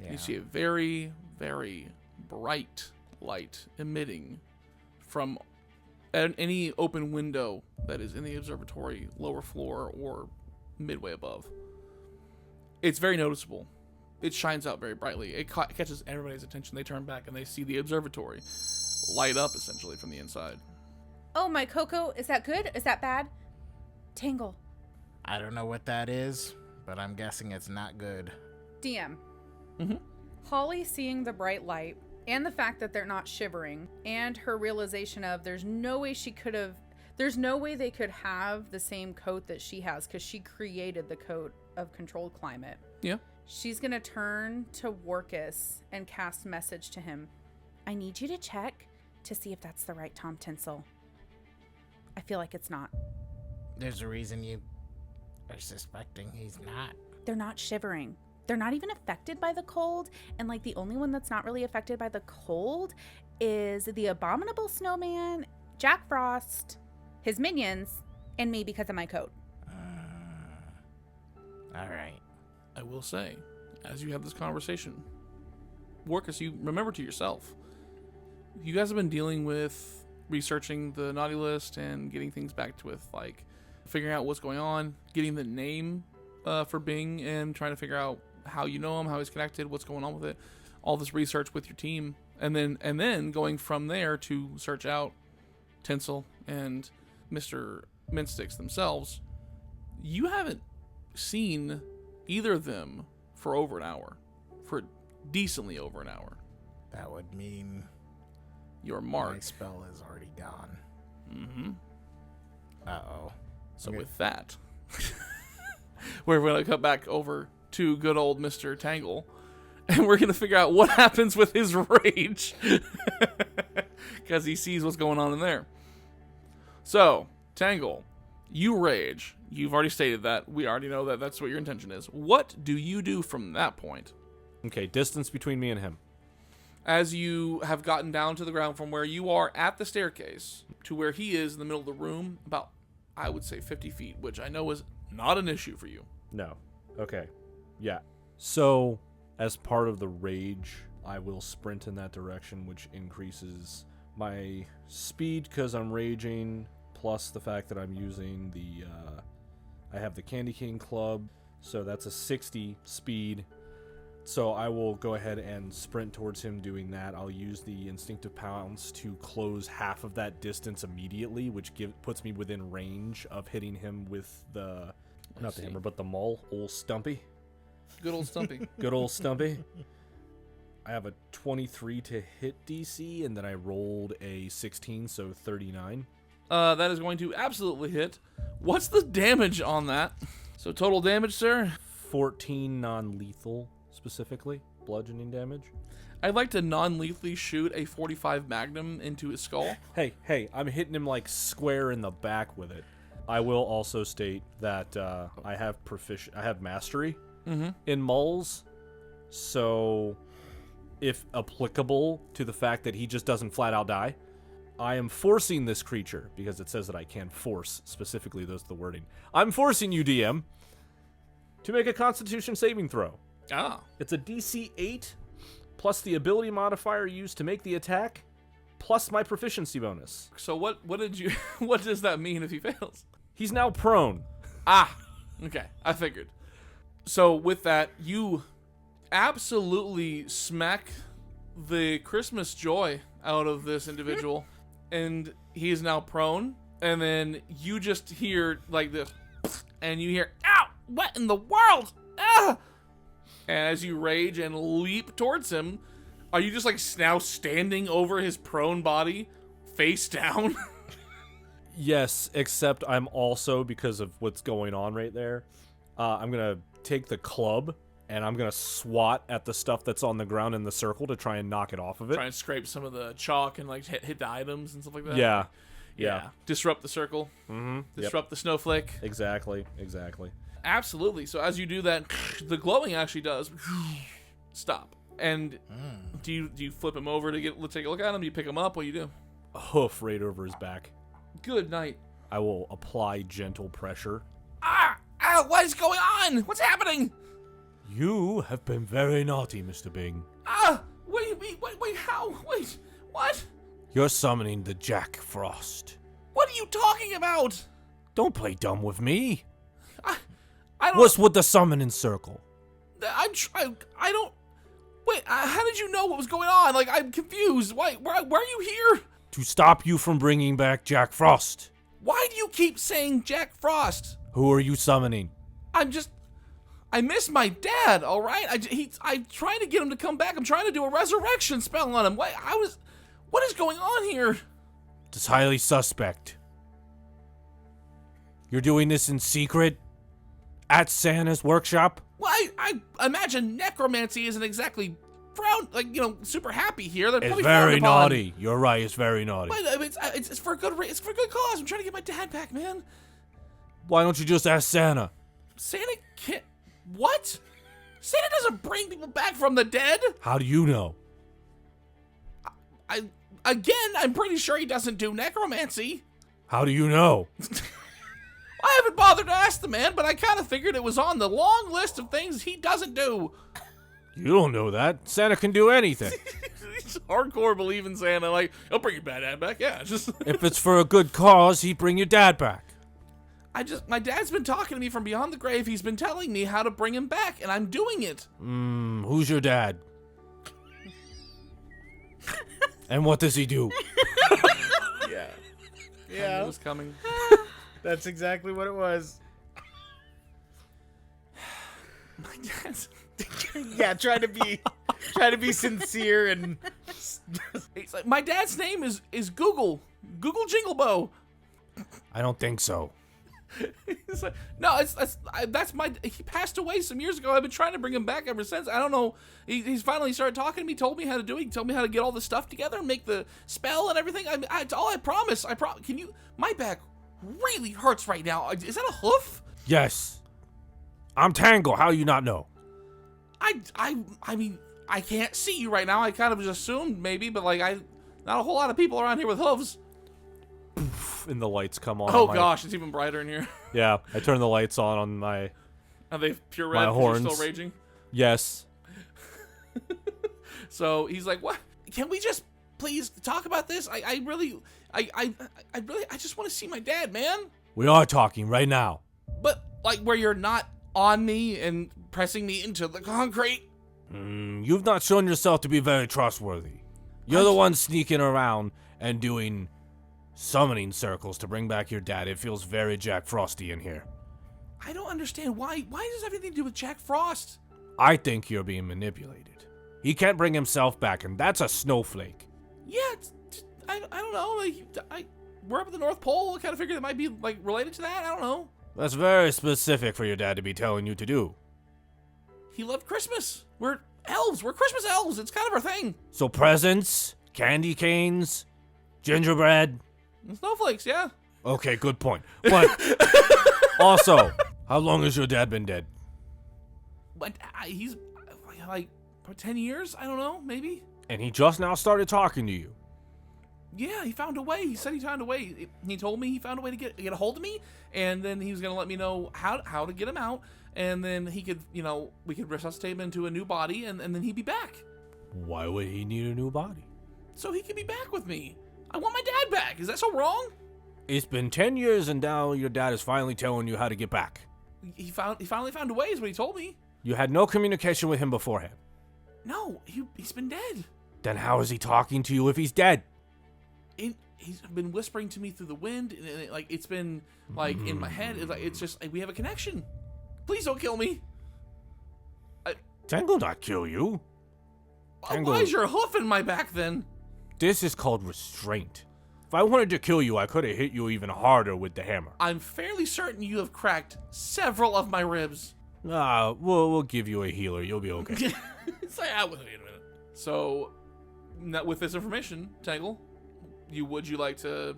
Yeah. You see a very, very bright light emitting from any open window that is in the observatory, lower floor or midway above. It's very noticeable. It shines out very brightly. It catches everybody's attention. They turn back and they see the observatory light up, essentially, from the inside. Oh, my Coco, is that good? Is that bad? Tangle. I don't know what that is, but I'm guessing it's not good. DM. Mm-hmm. Holly seeing the bright light and the fact that they're not shivering and her realization of there's no way they could have the same coat that she has because she created the coat of controlled climate. Yeah. She's going to turn to Warkas and cast message to him. I need you to check to see if that's the right Tom Tinsel. I feel like it's not. There's a reason you are suspecting he's not. They're not shivering. They're not even affected by the cold. And like the only one that's not really affected by the cold is the abominable snowman, Jack Frost, his minions, and me because of my coat. All right. I will say, as you have this conversation, Warkas, you remember to yourself, you guys have been dealing with researching the naughty list and getting things back to with, like, figuring out what's going on, getting the name for Bing, and trying to figure out how you know him, how he's connected, what's going on with it, all this research with your team, and then going from there to search out Tinsel and Mr. Mintsticks themselves. You haven't seen either of them for over an hour, for decently over an hour. That would mean Your my mark. spell is already gone. Mm-hmm. Uh-oh. So Okay. with that, we're going to cut back over to good old Mr. Tangle, and we're going to figure out what happens with his rage, because he sees what's going on in there. So, Tangle, you rage. You've already stated that. We already know that that's what your intention is. What do you do from that point? Okay, distance between me and him. As you have gotten down to the ground from where you are at the staircase to where he is in the middle of the room, about, I would say, 50 feet, which I know is not an issue for you. No. Okay. Yeah. So, as part of the rage, I will sprint in that direction, which increases my speed because I'm raging, plus the fact that I'm using the, I have the Candy King Club, so that's a 60 speed. So I will go ahead and sprint towards him doing that. I'll use the Instinctive Pounce to close half of that distance immediately, which puts me within range of hitting him with the, not the hammer, but the maul, old Stumpy. Good old Stumpy. Good old Stumpy. I have a 23 to hit DC, and then I rolled a 16, so 39. That is going to absolutely hit. What's the damage on that? So total damage, sir? 14 non-lethal, specifically. Bludgeoning damage. I'd like to non-lethally shoot a 45 Magnum into his skull. Hey, I'm hitting him like square in the back with it. I will also state that I have mastery in mauls, so if applicable to the fact that he just doesn't flat out die, I am forcing this creature, because it says that I can force, specifically, those are the wording. I'm forcing you, DM, to make a Constitution saving throw. Ah. It's a DC 8, plus the ability modifier used to make the attack, plus my proficiency bonus. So what does that mean if he fails? He's now prone. Ah. Okay, I figured. So with that, you absolutely smack the Christmas joy out of this individual, and he is now prone, and then you just hear like this, and you hear, ow, what in the world? Ah! And as you rage and leap towards him, are you just like now standing over his prone body, face down? Yes, except I'm also, because of what's going on right there, I'm going to take the club, and I'm going to swat at the stuff that's on the ground in the circle to try and knock it off of it. Try and scrape some of the chalk and like hit the items and stuff like that. Yeah. Disrupt the circle. Mm-hmm. Disrupt the snowflake. Exactly. Absolutely. So as you do that, the glowing actually does stop. And do you flip him over to take a look at him? Do you pick him up? What do you do? A hoof right over his back. Good night. I will apply gentle pressure. Ah! Ow! What is going on? What's happening? You have been very naughty, Mr. Bing. Ah! Wait, how? Wait, what? You're summoning the Jack Frost. What are you talking about? Don't play dumb with me. I don't... What's with the summoning circle? I don't... Wait, how did you know what was going on? Like, I'm confused. Why are you here? To stop you from bringing back Jack Frost. Why do you keep saying Jack Frost? Who are you summoning? I miss my dad, all right? I'm trying to get him to come back. I'm trying to do a resurrection spell on him. What is going on here? It's highly suspect. You're doing this in secret? At Santa's workshop? Well, I imagine necromancy isn't exactly super happy here. They're It's probably very frowned upon. naughty. You're right, it's very naughty. But it's for a good cause. I'm trying to get my dad back, man. Why don't you just ask Santa? Santa can't. What? Santa doesn't bring people back from the dead. How do you know? I'm pretty sure he doesn't do necromancy. How do you know? I haven't bothered to ask the man, but I kind of figured it was on the long list of things he doesn't do. You don't know that. Santa can do anything. He's hardcore believe in Santa. Like, he'll bring your bad dad back. Yeah, just. If it's for a good cause, he'd bring your dad back. My dad's been talking to me from beyond the grave. He's been telling me how to bring him back, and I'm doing it. Who's your dad? And what does he do? Yeah. Yeah. It was coming. That's exactly what it was. My dad's. Yeah, try to be sincere and. It's like, my dad's name is Google Jinglebow. I don't think so. It's like, no, that's my. He passed away some years ago. I've been trying to bring him back ever since. I don't know. He's finally started talking to me. Told me how to do it. He told me how to get all the stuff together and make the spell and everything. It's all I promise. Can you? My back really hurts right now. Is that a hoof? Yes. I'm Tangle. How you not know? I mean, I can't see you right now. I kind of just assumed maybe, but like not a whole lot of people around here with hooves. And the lights come on. Oh gosh, it's even brighter in here. Yeah, I turn the lights on my. Are they pure red? My 'cause horns. you're still raging. Yes. So he's like, "What? Can we just please talk about this? I just want to see my dad, man." We are talking right now. But like where you're not on me and pressing me into the concrete. You've not shown yourself to be very trustworthy. You're the one sneaking around and doing summoning circles to bring back your dad. It feels very Jack Frosty in here. I don't understand why. Why does everything to do with Jack Frost? I think you're being manipulated. He can't bring himself back, and that's a snowflake. Yeah, I don't know. Like, we're up at the North Pole. I kind of figured it might be like related to that. I don't know. That's very specific for your dad to be telling you to do. He loved Christmas. We're elves. We're Christmas elves. It's kind of our thing. So presents, candy canes, gingerbread. And snowflakes, yeah. Okay, good point. But also, how long has your dad been dead? But he's like 10 years. I don't know, maybe. And he just now started talking to you. Yeah, he found a way. He said he found a way. He told me he found a way to get a hold of me, and then he was gonna let me know how to get him out, and then he could, we could resuscitate him into a new body, and then he'd be back. Why would he need a new body? So he could be back with me. I want my dad back. Is that so wrong? It's been 10 years, and now your dad is finally telling you how to get back. He finally found a way, is what he told me. You had no communication with him beforehand. No, he's been dead. Then how is he talking to you if he's dead? He's been whispering to me through the wind, and it's been like in my head. It's just we have a connection. Please don't kill me. Tangle not kill you. Tangle. Why is your hoof in my back then? This is called restraint. If I wanted to kill you, I could have hit you even harder with the hammer. I'm fairly certain you have cracked several of my ribs. We'll give you a healer. You'll be okay. It's like, wait a minute. So, with this information, Tangle, would you like to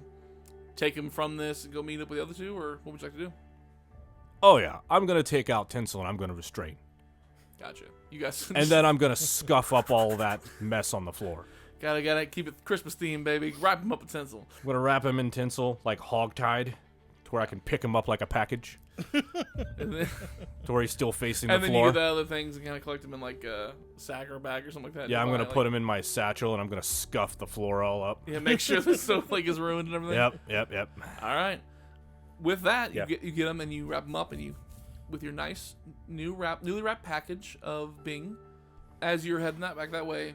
take him from this and go meet up with the other two, or what would you like to do? Oh yeah, I'm gonna take out Tinsel and I'm gonna restrain. Gotcha. You guys. And then I'm gonna scuff up all that mess on the floor. Gotta keep it Christmas themed, baby. Wrap him up with tinsel. I'm gonna wrap him in tinsel, like hog-tied, to where I can pick him up like a package. And then, to where he's still facing the and then floor. you get the other things and kind of collect them in like a sack or a bag or something like that. Yeah, I'm gonna put him in my satchel and I'm gonna scuff the floor all up. Yeah, make sure the snowflake is ruined and everything. Yep. All right. With that, Yep. you get them and you wrap them up, and you, with your nice newly wrapped package of Bing, as you're heading back that way,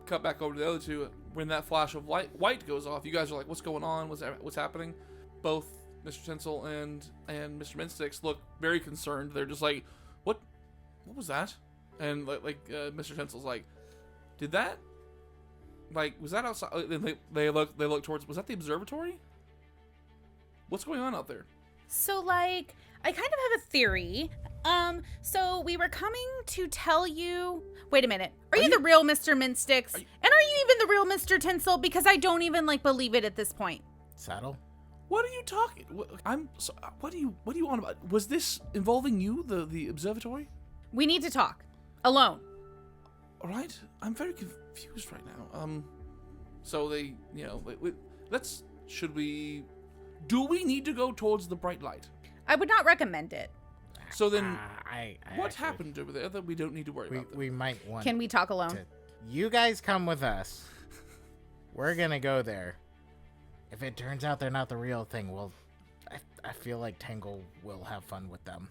cut back over to the other two. When that flash of white goes off, you guys are like, "What's going on? What's happening?" Both Mr. Tinsel and Mr. Mintsticks look very concerned. They're just like, "What was that?" And Mr. Tinsel's like, "Did that? Was that outside?" And they look towards. Was that the observatory? What's going on out there? So, I kind of have a theory. So we were coming to tell you... Wait a minute. Are you the real Mr. Mintsticks? And are you even the real Mr. Tinsel? Because I don't even, believe it at this point. Saddle? What are you talking? What do you want about? Was this involving you, the observatory? We need to talk. Alone. All right, I'm very confused right now. So they, do we need to go towards the bright light? I would not recommend it. So then, what actually- happened over there that we don't need to worry about? We might want. Can we talk alone? You guys come with us. We're gonna go there. If it turns out they're not the real thing, well, I feel like Tangle will have fun with them.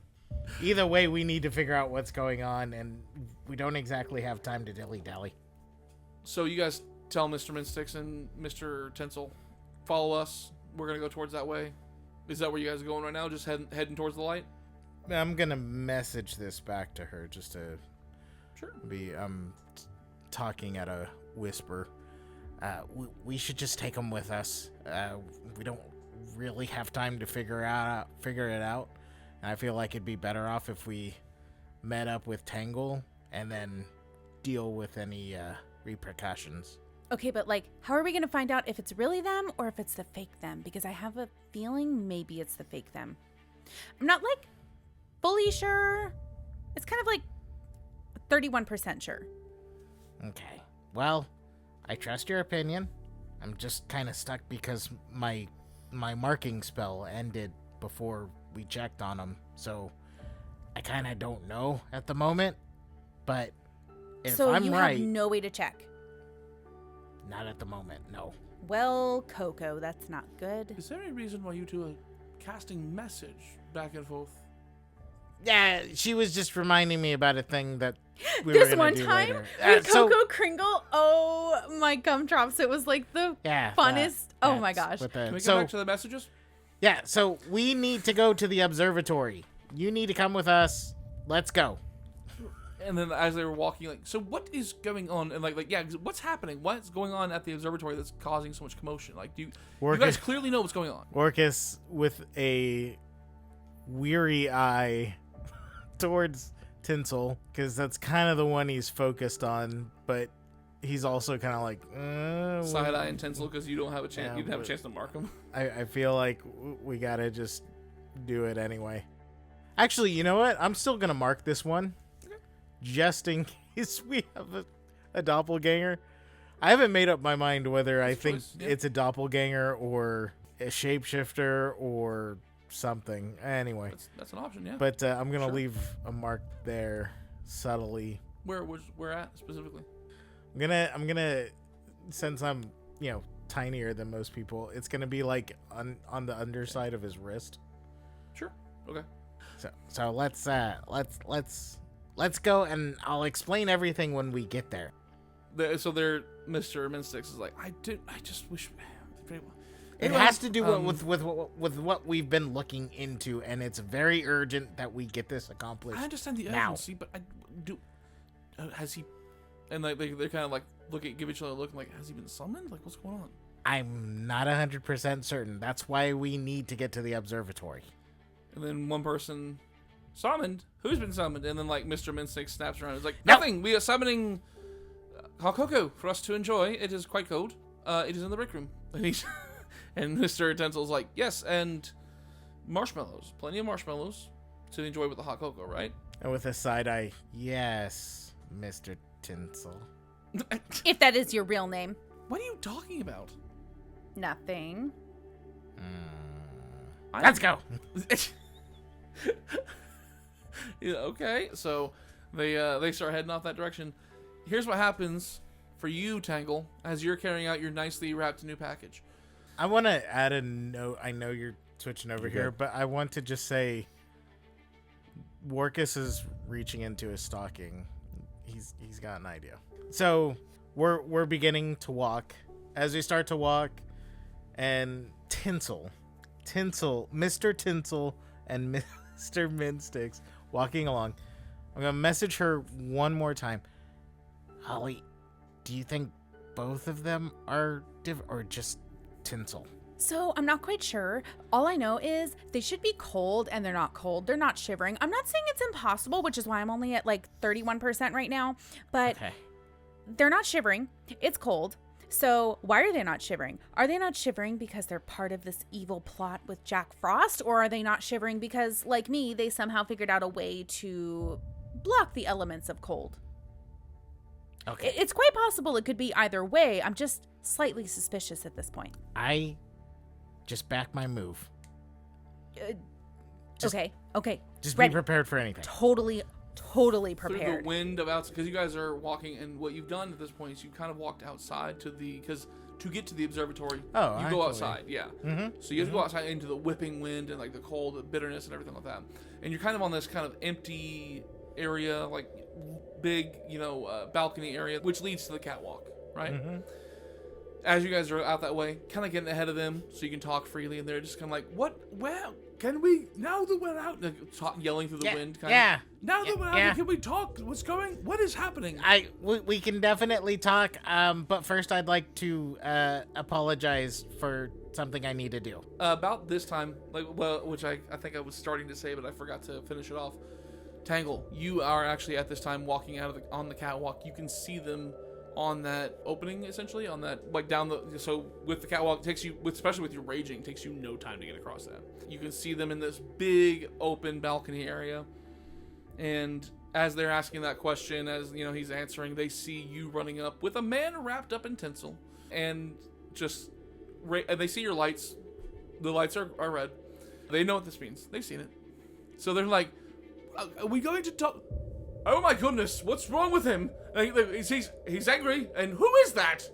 Either way, we need to figure out what's going on, and we don't exactly have time to dilly-dally. So you guys tell Mr. Mintsticks and Mr. Tinsel, follow us. We're gonna go towards that way. Is that where you guys are going right now? Just heading towards the light? I'm gonna message this back to her just to be talking at a whisper. We should just take them with us. We don't really have time to figure it out. And I feel like it'd be better off if we met up with Tangle and then deal with any repercussions. Okay, but how are we going to find out if it's really them or if it's the fake them? Because I have a feeling maybe it's the fake them. I'm not fully sure. It's kind of 31% sure. Okay. Well, I trust your opinion. I'm just kind of stuck because my marking spell ended before we checked on them, so I kind of don't know at the moment. But if so I'm you right, have no way to check. Not at the moment, no. Well, Coco, that's not good. Is there any reason why you two are casting message back and forth? Yeah, she was just reminding me about a thing that we were This gonna one do time later. with Coco Kringle, oh my gumdrops! It was the funnest. Oh my gosh! Can we go back to the messages? Yeah, so we need to go to the observatory. You need to come with us. Let's go. And then as they were walking, so what is going on? And what's happening? What's going on at the observatory that's causing so much commotion? You guys clearly know what's going on. Warkas with a weary eye towards Tinsel, because that's kind of the one he's focused on, but he's also kind of Side eye and Tinsel because you don't have a chance. Yeah, you didn't have a chance to mark them. I feel like we gotta just do it anyway. Actually, you know what? I'm still gonna mark this one, just in case we have a doppelganger. I haven't made up my mind whether I think it's a doppelganger or a shapeshifter or something. Anyway, that's an option, yeah. But I'm gonna leave a mark there subtly. Where at specifically? I'm gonna since I'm tinier than most people, it's gonna be on the underside of his wrist. Sure. Okay. So let's go, and I'll explain everything when we get there. So Mr. Mintsticks is I just wish. It has to do with what we've been looking into, and it's very urgent that we get this accomplished. I understand the now. urgency, but has he? And they're kind of give each other a look, has he been summoned? What's going on? I'm not 100% certain. That's why we need to get to the observatory. And then one person summoned. Who's been summoned? And then Mr. Mintsticks snaps around. He's No. Nothing. We are summoning hot cocoa for us to enjoy. It is quite cold. It is in the break room. And Mr. Tinsel's yes, and marshmallows. Plenty of marshmallows to enjoy with the hot cocoa, right? And with a side eye, yes, Mr. Tinsel. If that is your real name. What are you talking about? Nothing. Let's go. Yeah, okay, so they start heading off that direction. Here's what happens for you, Tangle, as you're carrying out your nicely wrapped new package. I want to add a note. I know you're switching over here, but I want to just say Warkas is reaching into his stocking. He's got an idea. So we're beginning to walk. As we start to walk, and Tinsel, Mr. Tinsel and Mr. Mintsticks walking along. I'm gonna message her one more time. Holly, do you think both of them are different, or just Tinsel? So I'm not quite sure. All I know is they should be cold, and they're not cold. They're not shivering. I'm not saying it's impossible, which is why I'm only at 31% right now, but they're not shivering. It's cold. So why are they not shivering? Are they not shivering because they're part of this evil plot with Jack Frost? Or are they not shivering because, like me, they somehow figured out a way to block the elements of cold? Okay. It's quite possible it could be either way. I'm just slightly suspicious at this point. I just back my move. Okay. Just Ready. be prepared for anything. Totally Through prepared. the wind of outside, because you guys are walking, and what you've done at this point is you kind of walked outside because to get to the observatory, Oh, you I go totally- outside, yeah. Mm-hmm. So you have to go outside into the whipping wind and like the cold, the bitterness, and everything like that. And you're kind of on this kind of empty area, like big, balcony area, which leads to the catwalk, right? Mm-hmm. As you guys are out that way, kind of getting ahead of them, so you can talk freely, and they're just kind of like, "What? Well, can we now that we're out?" Like, yelling through the wind, kind of. Now that we're out, can we talk? What's going? What is happening? We can definitely talk. But first, I'd like to apologize for something I need to do. About this time, which I think I was starting to say, but I forgot to finish it off. Tangle, you are actually at this time walking out on the catwalk. You can see them on that opening, essentially, on that, like, down so with the catwalk, takes you, especially with your raging, takes you no time to get across that. You can see them in this big open balcony area, and as they're asking that question, as he's answering, they see you running up with a man wrapped up in tinsel, and just and they see your lights. The lights are red. They know what this means. They've seen it, so they're like, "Are we going to talk? Oh my goodness, what's wrong with him? He's angry, and who is that?"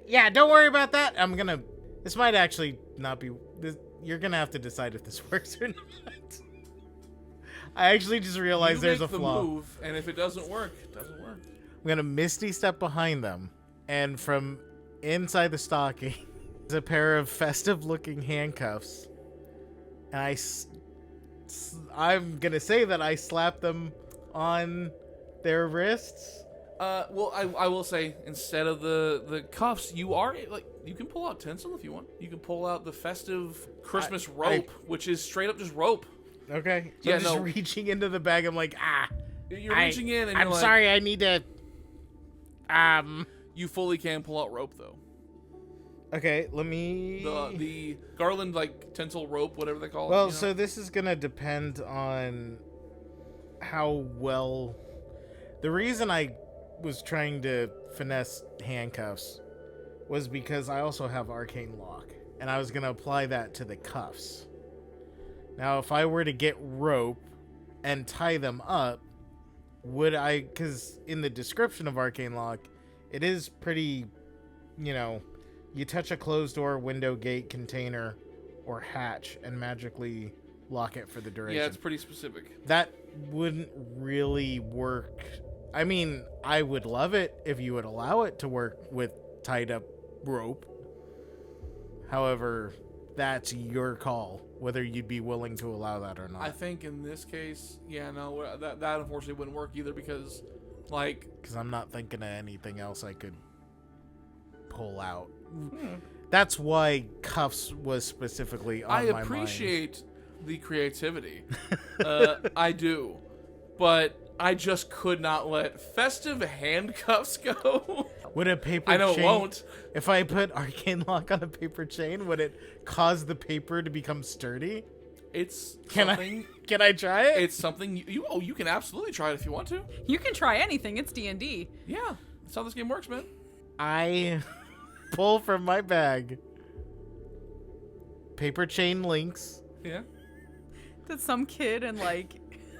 Yeah, don't worry about that. This might actually not be. You're gonna have to decide if this works or not. I actually just realized there's a flaw. Move, and if it doesn't work, it doesn't work. I'm gonna Misty step behind them, and from inside the stocking is a pair of festive-looking handcuffs, and I'm gonna say that I slap them on their wrists. Well, I will say, instead of the cuffs, you can pull out tinsel if you want. You can pull out the festive Christmas rope, which is straight up just rope. Okay. So I'm just reaching into the bag. I'm like, You're reaching in, and I'm you're sorry. I need to. You fully can pull out rope though. Okay, let me. The garland, like tinsel rope, whatever they call it. Well, so this is gonna depend on how well. The reason I was trying to finesse handcuffs was because I also have arcane lock, and I was gonna apply that to the cuffs. Now, if I were to get rope and tie them up, would I? Because in the description of arcane lock, it is pretty, you touch a closed door, window, gate, container, or hatch, and magically lock it for the duration. Yeah, it's pretty specific. That wouldn't really work. I mean, I would love it if you would allow it to work with tied up rope. However, that's your call, whether you'd be willing to allow that or not. I think in this case, that unfortunately wouldn't work either because, because I'm not thinking of anything else I could pull out. That's why cuffs was specifically on my mind. I appreciate the creativity. I do. But I just could not let festive handcuffs go. Would a paper I know chain, it won't. If I put arcane lock on a paper chain, would it cause the paper to become sturdy? It's Can something. Can I try it? It's something you can absolutely try it if you want to. You can try anything. It's D&D. Yeah, that's how this game works, man. I pull from my bag paper chain links. Yeah. That some kid and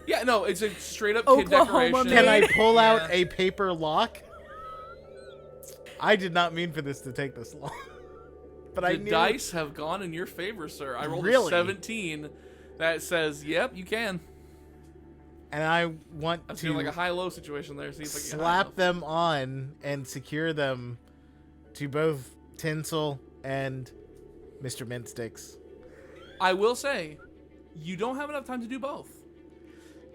Yeah, no, it's a straight up kid Oklahoma decoration. Can I pull out a paper lock? I did not mean for this to take this long. But I The knew dice have gone in your favor, sir. I rolled a Really? 17 that says, "Yep, you can." and I want I'm feeling to like a high-low situation there. See if I can get high slap enough. them on and secure them to both Tinsel and Mr. Mintsticks. I will say, you don't have enough time to do both.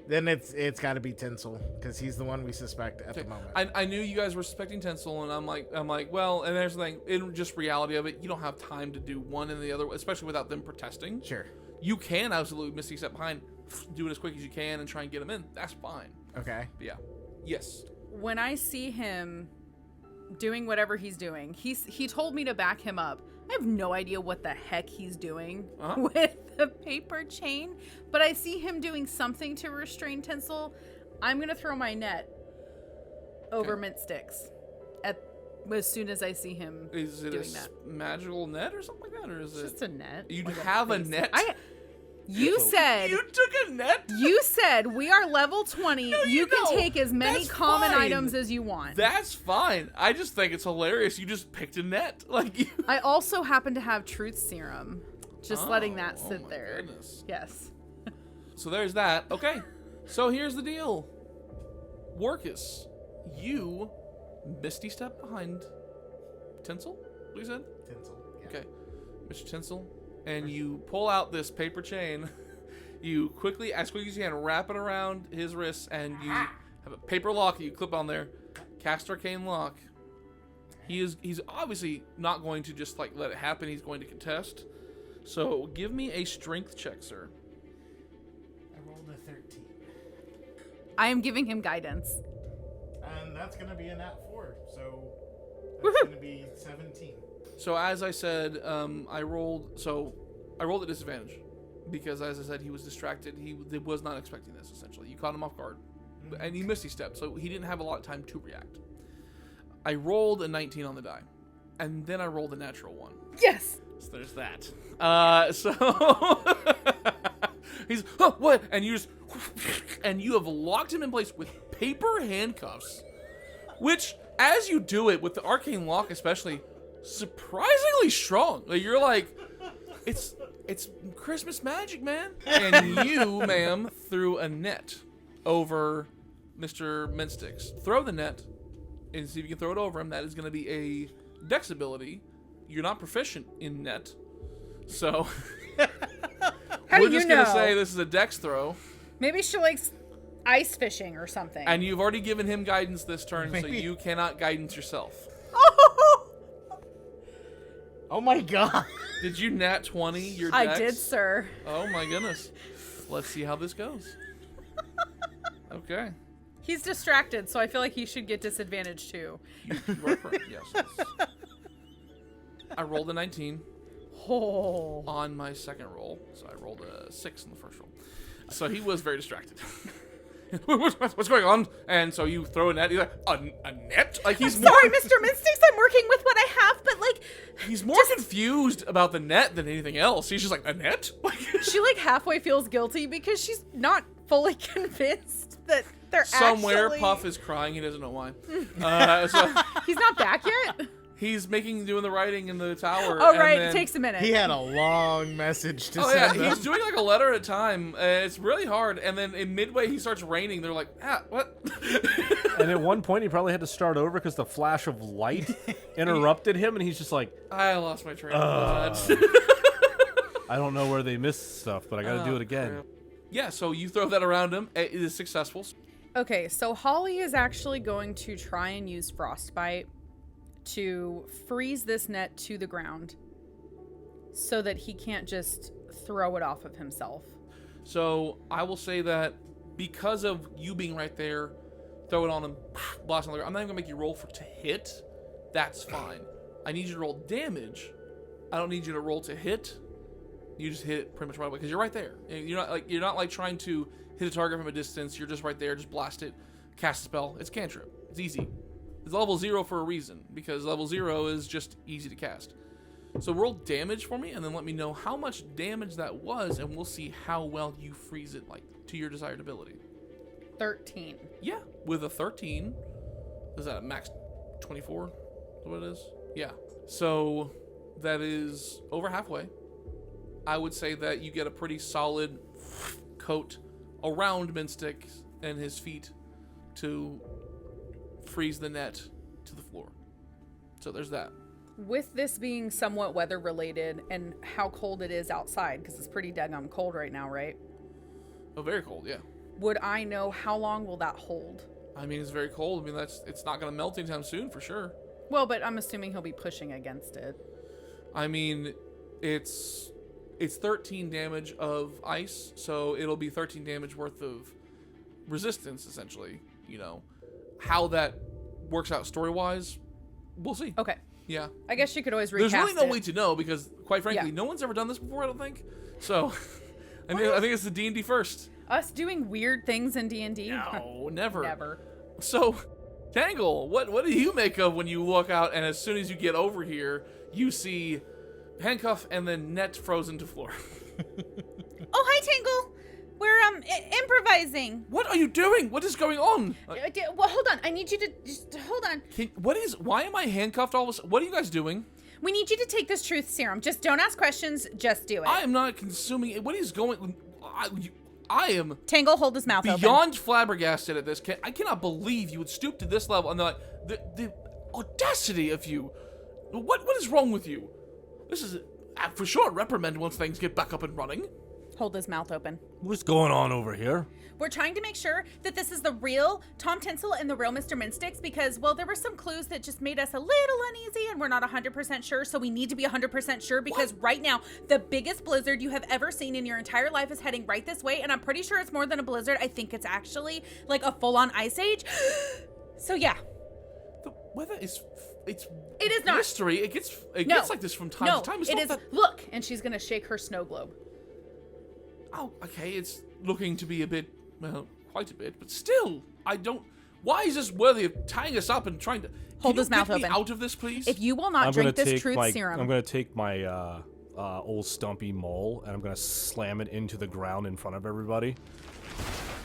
Then it's got to be Tinsel because he's the one we suspect at the moment. I knew you guys were suspecting Tinsel, and I'm like, well, and there's the thing, in just reality of it, you don't have time to do one and the other, especially without them protesting. Sure. You can absolutely Misty step behind, do it as quick as you can, and try and get them in. That's fine. Okay. But yeah. Yes. when I see him doing whatever he's doing. He told me to back him up. I have no idea what the heck he's doing with the paper chain, but I see him doing something to restrain Tinsel. I'm gonna throw my net over Mintsticks as soon as I see him Is it doing a that. magical net or something like that, or is It's it just a net. you Like have a basic- net? You said You took a net? you said we are level 20. You can no. take as many That's common fine. items as you want. That's fine. I just think it's hilarious. You just picked a net. Like you. I also happen to have truth serum. Just letting that Oh sit my there. goodness. Yes. So there's that. Okay. So here's the deal. Warkas, you misty step behind Tinsel, what you said? Tinsel. Yeah. Okay. Mr. Tinsel. And you pull out this paper chain. You quickly, as quickly as you can, wrap it around his wrists, and you have a paper lock that you clip on there. Cast Arcane Lock. He's obviously not going to just like let it happen. He's going to contest. So give me a strength check, sir. I rolled a 13. I am giving him guidance. And that's going to be a nat 4. So that's going to be 17. So as I said, I rolled at disadvantage because, as I said, he was distracted. He was not expecting this. Essentially, you caught him off guard, and he misty stepped, so he didn't have a lot of time to react. I rolled a 19 on the die, and then I rolled a natural 1. Yes. So there's that. So he's what? And you have locked him in place with paper handcuffs, which, as you do it with the arcane lock, especially, surprisingly strong. Like you're like, it's Christmas magic, man. And you, ma'am, threw a net over Mr. Mintsticks. Throw the net and see if you can throw it over him. That is going to be a dex ability. You're not proficient in net, so How we're do you just gonna know? say this is a dex throw. Maybe she likes ice fishing or something. And you've already given him guidance this turn, so Maybe. you cannot guidance yourself. Oh my god. Did you nat 20 your I dex? did, sir. Oh my goodness. Let's see how this goes. Okay. He's distracted, so I feel like he should get disadvantage too. You roll for it. Yes. I rolled a 19 Oh. on my second roll, so I rolled a 6 in the first roll. So he was very distracted. What's going on? And so you throw a net. He's like, a net? Like he's more. Sorry, Mr. Mintsticks, I'm working with what I have, but like He's more confused about the net than anything else. He's just like, a net? she like halfway feels guilty because she's not fully convinced that they're Somewhere, actually... Puff is crying. He doesn't know why. So He's not back yet? he's doing the writing in the tower. Oh, and right. then- It takes a minute. He had a long message to Oh yeah, send them. he's doing like a letter at a time. It's really hard. And then in midway, he starts raining. They're like, what? And at one point, he probably had to start over because the flash of light interrupted him, and he's just like, I lost my train of thought. I don't know where they missed stuff, but I got to do it again. Crap. Yeah, so you throw that around him. It is successful. Okay, so Holly is actually going to try and use Frostbite to freeze this net to the ground so that he can't just throw it off of himself. So I will say that because of you being right there, throw it on him, blast on the ground. I'm not even gonna make you roll to hit. That's fine. I need you to roll damage. I don't need you to roll to hit. You just hit it pretty much right away because you're right there. You're not like trying to hit a target from a distance. You're just right there. Just blast it, cast a spell. It's cantrip. It's easy. It's level 0 for a reason because level 0 is just easy to cast. So roll damage for me and then let me know how much damage that was, and we'll see how well you freeze it like to your desired ability. 13. Yeah, with a 13, is that a max 24? Is that what it is? Yeah. So that is over halfway. I would say that you get a pretty solid coat around Mintsticks and his feet to freeze the net to the floor. So there's that. With this being somewhat weather related and how cold it is outside, because it's pretty daggum cold right now, right? Oh, very cold, yeah. Would I know how long will that hold? I mean, it's very cold. I mean, it's not going to melt anytime soon for sure. Well, but I'm assuming he'll be pushing against it. I mean, it's 13 damage of ice, so it'll be 13 damage worth of resistance, essentially. You know, how that works out story-wise, We'll see. Okay. Yeah. I guess she could always recast There's really no it. way to know because, quite frankly, Yeah. no one's ever done this before, I don't think. So, I think it's the D&D first. Us doing weird things in D&D? No, never. Never. So, Tangle, what do you make of when you walk out and as soon as you get over here, you see handcuff and then net frozen to floor? Oh, hi, Tangle. We're improvising. What are you doing? What is going on? Well, hold on. I need you to just hold on. Why am I handcuffed all of a sudden? What are you guys doing? We need you to take this truth serum. Just don't ask questions. Just do it. I am not consuming it. What is going? I am Tangle, hold his mouth open. beyond flabbergasted at this. I cannot believe you would stoop to this level. And they're like, the audacity of you. What is wrong with you? This is for sure reprimand once things get back up and running. Hold his mouth open. What's going on over here? We're trying to make sure that this is the real Tom Tinsel and the real Mr. Mintsticks because, well, there were some clues that just made us a little uneasy and we're not 100% sure, so we need to be 100% sure because right now, the biggest blizzard you have ever seen in your entire life is heading right this way, and I'm pretty sure it's more than a blizzard. I think it's actually like a full-on ice age. So, yeah. The weather is... It is not. Mystery. It gets like this from time to time. It's it not is. that... Look, and she's gonna shake her snow globe. Oh, okay, it's looking to be a bit, well, quite a bit, but still, I don't... Why is this worthy of tying us up and trying to... Hold his mouth get me open. out of this, please? If you will not drink this truth serum, I'm gonna take my old stumpy mole and I'm gonna slam it into the ground in front of everybody.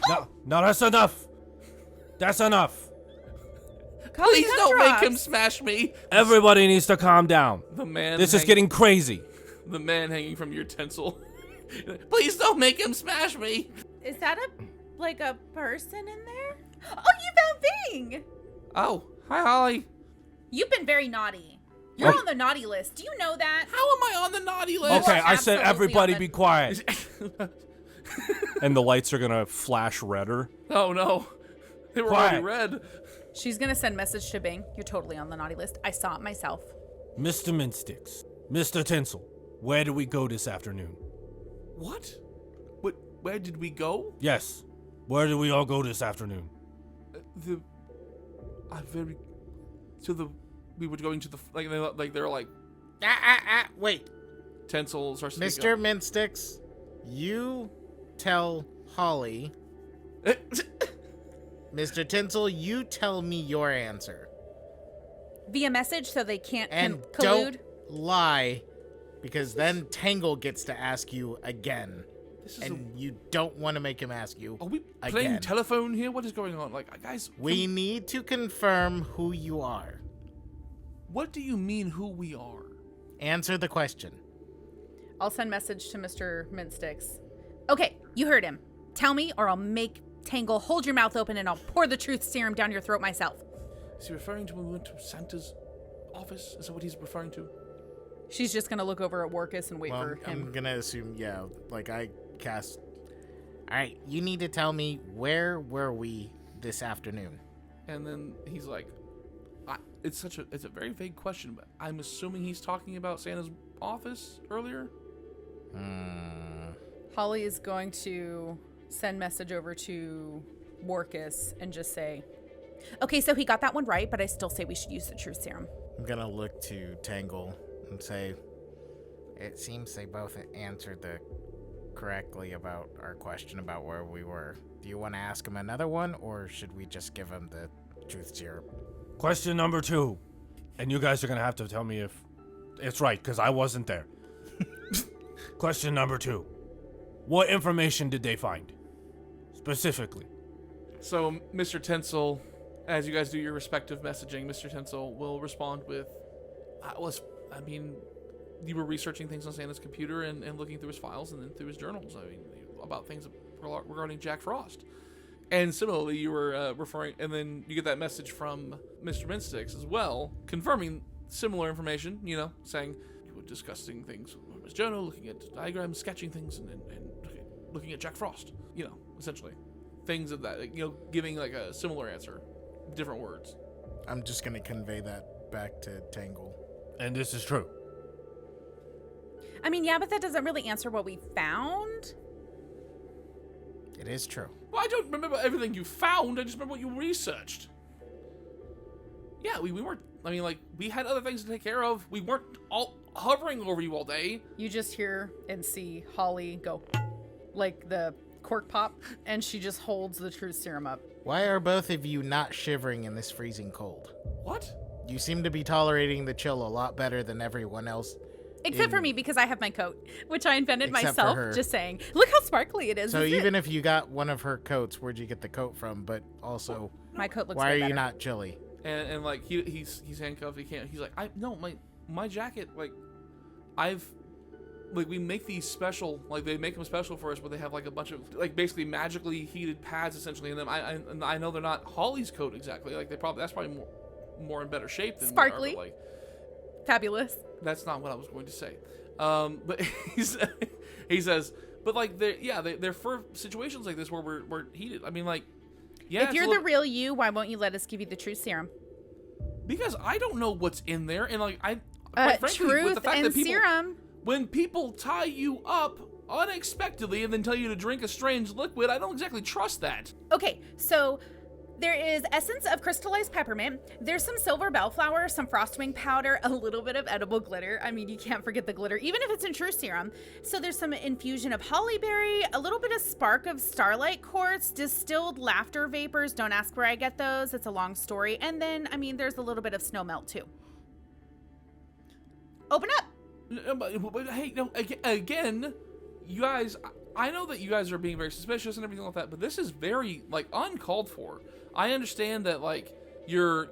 No, that's enough. That's enough. Please don't make him smash me. Everybody needs to calm down. The man. This is getting crazy. The man hanging from your tinsel. Please don't make him smash me. Is that a person in there? Oh, you found Bing! Oh, hi, Holly. You've been very naughty. You're on the naughty list. Do you know that? How am I on the naughty list? Okay, I said absolutely everybody on the- be quiet. And the lights are gonna flash redder. Oh no, they were already red. she's gonna send message to Bing. You're totally on the naughty list. I saw it myself. Mr. Mintsticks, Mr. Tinsel, where do we go this afternoon? What? Where did we go? Yes, where do we all go this afternoon? We were going to the they were like Wait. Tinsel starts to Mr. Mintsticks, you tell Holly. Mr. Tinsel, you tell me your answer. Via message so they can't And collude. don't lie, because then Tangle gets to ask you again. And you don't want to make him ask you Are we playing again. telephone here? What is going on? Like, guys, We need to confirm who you are. what do you mean who we are? Answer the question. I'll send message to Mr. Mintsticks. Okay, you heard him. Tell me or I'll make Tangle hold your mouth open and I'll pour the truth serum down your throat myself. Is he referring to when we went to Santa's office? Is that what he's referring to? She's just gonna look over at Warkas and wait Well, for him. I'm gonna assume, yeah, like I cast. Alright, you need to tell me, where were we this afternoon? And then he's like, it's a very vague question, but I'm assuming he's talking about Santa's office earlier. Holly is going to send message over to Warkas and just say, Okay, so he got that one right, but I still say we should use the truth serum. I'm gonna look to Tangle and say, it seems they both answered correctly about our question about where we were. Do you want to ask him another one, or should we just give him the truth serum? Question number 2. And you guys are gonna have to tell me if it's right, because I wasn't there. Question number 2. What information did they find? Specifically. So, Mr. Tinsel, as you guys do your respective messaging, Mr. Tinsel will respond with, you were researching things on Santa's computer and looking through his files and then through his journals, about things regarding Jack Frost. And similarly, you were referring, and then you get that message from Mr. Mintsticks as well, confirming similar information, saying you were discussing things from his journal, looking at diagrams, sketching things, and looking at Jack Frost, essentially. Things of that, giving like a similar answer, different words. I'm just gonna convey that back to Tangle. And this is true. I mean, yeah, but that doesn't really answer what we found. It is true. Well, I don't remember everything you found, I just remember what you researched. Yeah, we weren't. I mean, like, we had other things to take care of. We weren't all hovering over you all day. You just hear and see Holly go, like the cork pop, and she just holds the truth serum up. Why are both of you not shivering in this freezing cold? What? You seem to be tolerating the chill a lot better than everyone else. Except for me, because I have my coat, which I invented Except for myself. her. Just saying. Look how sparkly it is. So isn't even it? if you got one of her coats, where'd you get the coat from? But also, My coat looks why are way you better. not chilly? And like he's handcuffed. He can't. He's like, my jacket. Like, we make these special. Like, they make them special for us, where they have like a bunch of like basically magically heated pads essentially in them. I know they're not Holly's coat exactly. Like, that's probably more in better shape than Sparkly. we are, but, like, Fabulous. that's not what I was going to say. But he says, but like they're for situations like this where we're heated. I mean, like, yeah. If you're the real you, why won't you let us give you the truth serum? because I don't know what's in there, and like quite frankly, with Truth the fact and that people, serum. when people tie you up unexpectedly and then tell you to drink a strange liquid, I don't exactly trust that. Okay, so there is essence of crystallized peppermint. There's some silver bellflower, some frostwing powder, a little bit of edible glitter. I mean, you can't forget the glitter, even if it's in true serum. So there's some infusion of hollyberry, a little bit of spark of starlight quartz, distilled laughter vapors. Don't ask where I get those. It's a long story. And then, I mean, there's a little bit of snow melt too. Open up. But hey, no, again, you guys, I know that you guys are being very suspicious and everything like that, but this is very, like, uncalled for. I understand that, like, you're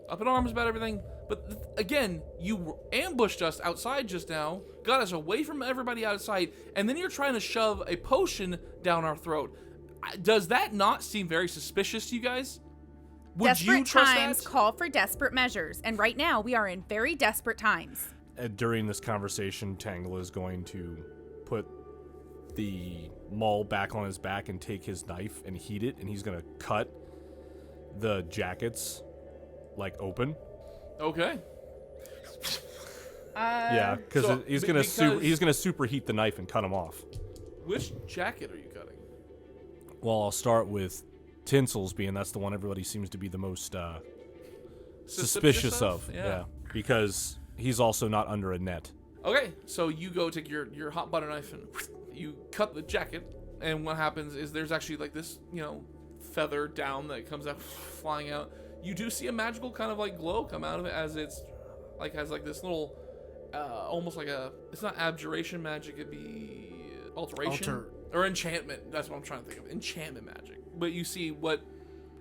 up in arms about everything, but again, you ambushed us outside just now, got us away from everybody outside, and then you're trying to shove a potion down our throat. Does that not seem very suspicious to you guys? Would Desperate you trust times that? call for desperate measures. And right now, we are in very desperate times. During this conversation, Tangle is going to put the maul back on his back and take his knife and heat it, and he's going to cut the jackets, like, open. Okay. Yeah, because So, he's because- gonna superheat the knife and cut him off. Which jacket are you cutting? Well, I'll start with Tinsel's, being that's the one everybody seems to be the most suspicious of. Yeah. Because he's also not under a net. Okay, so you go take your hot butter knife and you cut the jacket, and what happens is there's actually like this, feather down that comes out, flying out. You do see a magical kind of like glow come out of it as it's like has like this little, almost like it's not abjuration magic, it'd be alteration or enchantment. That's what I'm trying to think of, enchantment magic. But you see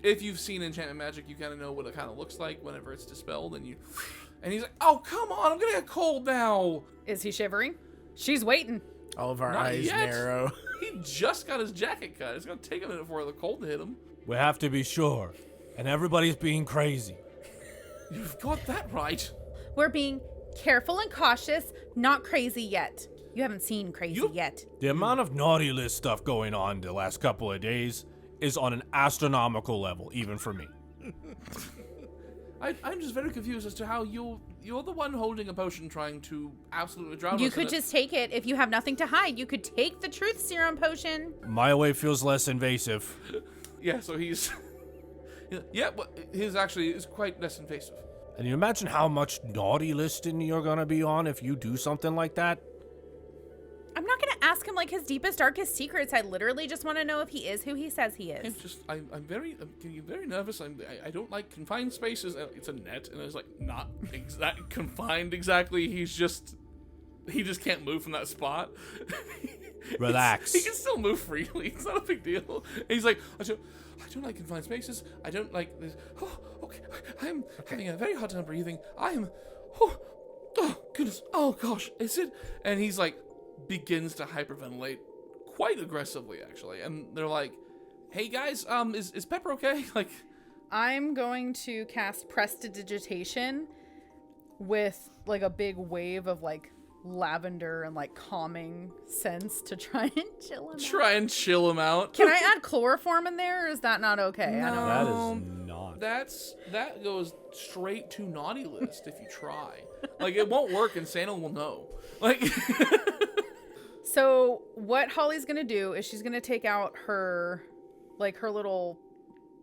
if you've seen enchantment magic, you kind of know what it kind of looks like whenever it's dispelled, and he's like, oh, come on, I'm gonna get cold now. Is he shivering? She's waiting. All of our Not eyes yet. narrow. He just got his jacket cut. It's gonna take a minute for the cold to hit him. We have to be sure. And everybody's being crazy. You've got that right. We're being careful and cautious, not crazy yet. You haven't seen crazy yet. The amount of naughty list stuff going on the last couple of days is on an astronomical level, even for me. I'm just very confused as to how you're the one holding a potion trying to absolutely drown us. You in could it. just take it if you have nothing to hide. You could take the truth serum potion. My way feels less invasive. Yeah, so he's... Yeah, but his actually is quite less invasive. And you imagine how much naughty listing you're gonna be on if you do something like that? I'm not going to ask him like his deepest, darkest secrets. I literally just want to know if he is who he says he is. I'm getting very nervous. I don't like confined spaces. It's a net, and it's like not confined exactly. He just can't move from that spot. Relax. He can still move freely. It's not a big deal. And he's like, I don't like confined spaces. I don't like this. Oh, okay. I'm having a very hard time breathing. Oh, goodness. Oh, gosh. Is it? And he's like, begins to hyperventilate quite aggressively, actually. And they're like, hey, guys, is Pepper okay? Like, I'm going to cast Prestidigitation with like a big wave of like lavender and like calming scents to try and chill him out. try and chill him out. Can I add chloroform in there, or is that not okay? I don't know. That is not. That goes straight to naughty list if you try. Like, it won't work, and Santa will know. Like, So what Holly's gonna do is she's gonna take out her little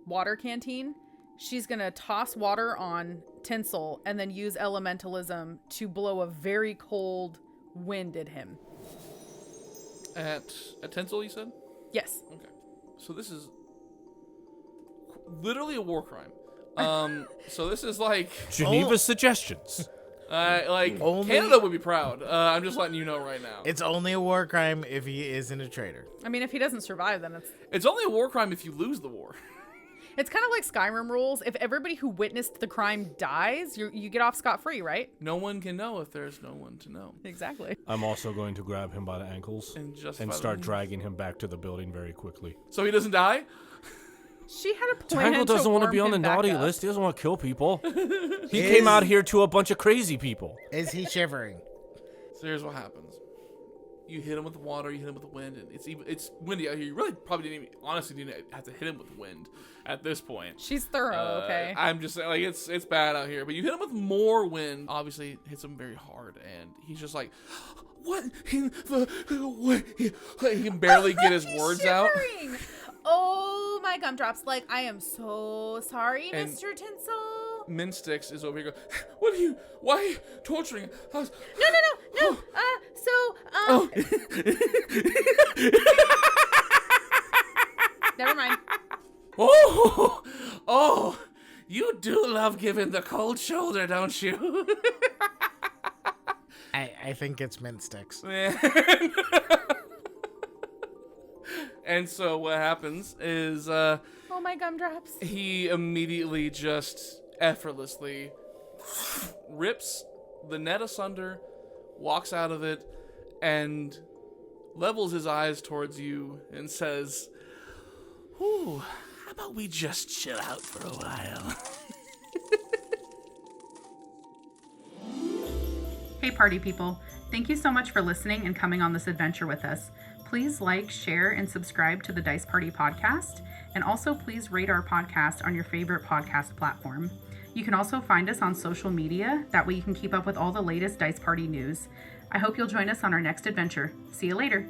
water canteen she's going to toss water on Tinsel and then use elementalism to blow a very cold wind at him. At Tinsel, you said? Yes. Okay. So this is literally a war crime. So this is like Geneva's suggestions. Canada would be proud. I'm just letting you know right now. It's only a war crime if he isn't a traitor. I mean, if he doesn't survive, then It's only a war crime if you lose the war. it's kind of like Skyrim rules. If everybody who witnessed the crime dies, you get off scot-free, right? No one can know if there's no one to know. Exactly. I'm also going to grab him by the ankles And start dragging him back to the building very quickly. So he doesn't die? She had a plan. Tangle doesn't want to be on the naughty up. list. He doesn't want to kill people. He came out here to a bunch of crazy people. Is he shivering? So here's what happens. You hit him with the water, you hit him with the wind, and it's windy out here. You really probably didn't have to hit him with wind at this point. She's thorough, okay? I'm just like, it's bad out here. But you hit him with more wind, obviously hits him very hard, and he's just like, what in the what? He can barely get his words out. Oh my gumdrops! Like, I am so sorry, And Mr. Tinsel. Mintsticks is over here going, why are you torturing us? No. Oh. Never mind. Oh, you do love giving the cold shoulder, don't you? I think it's Mintsticks. And so what happens is Oh my gumdrops. he immediately just effortlessly rips the net asunder, walks out of it, and levels his eyes towards you and says, "Ooh, how about we just chill out for a while?" Hey, party people. Thank you so much for listening and coming on this adventure with us. Please like, share, and subscribe to the Dice Party podcast. And also, please rate our podcast on your favorite podcast platform. You can also find us on social media. That way you can keep up with all the latest Dice Party news. I hope you'll join us on our next adventure. See you later.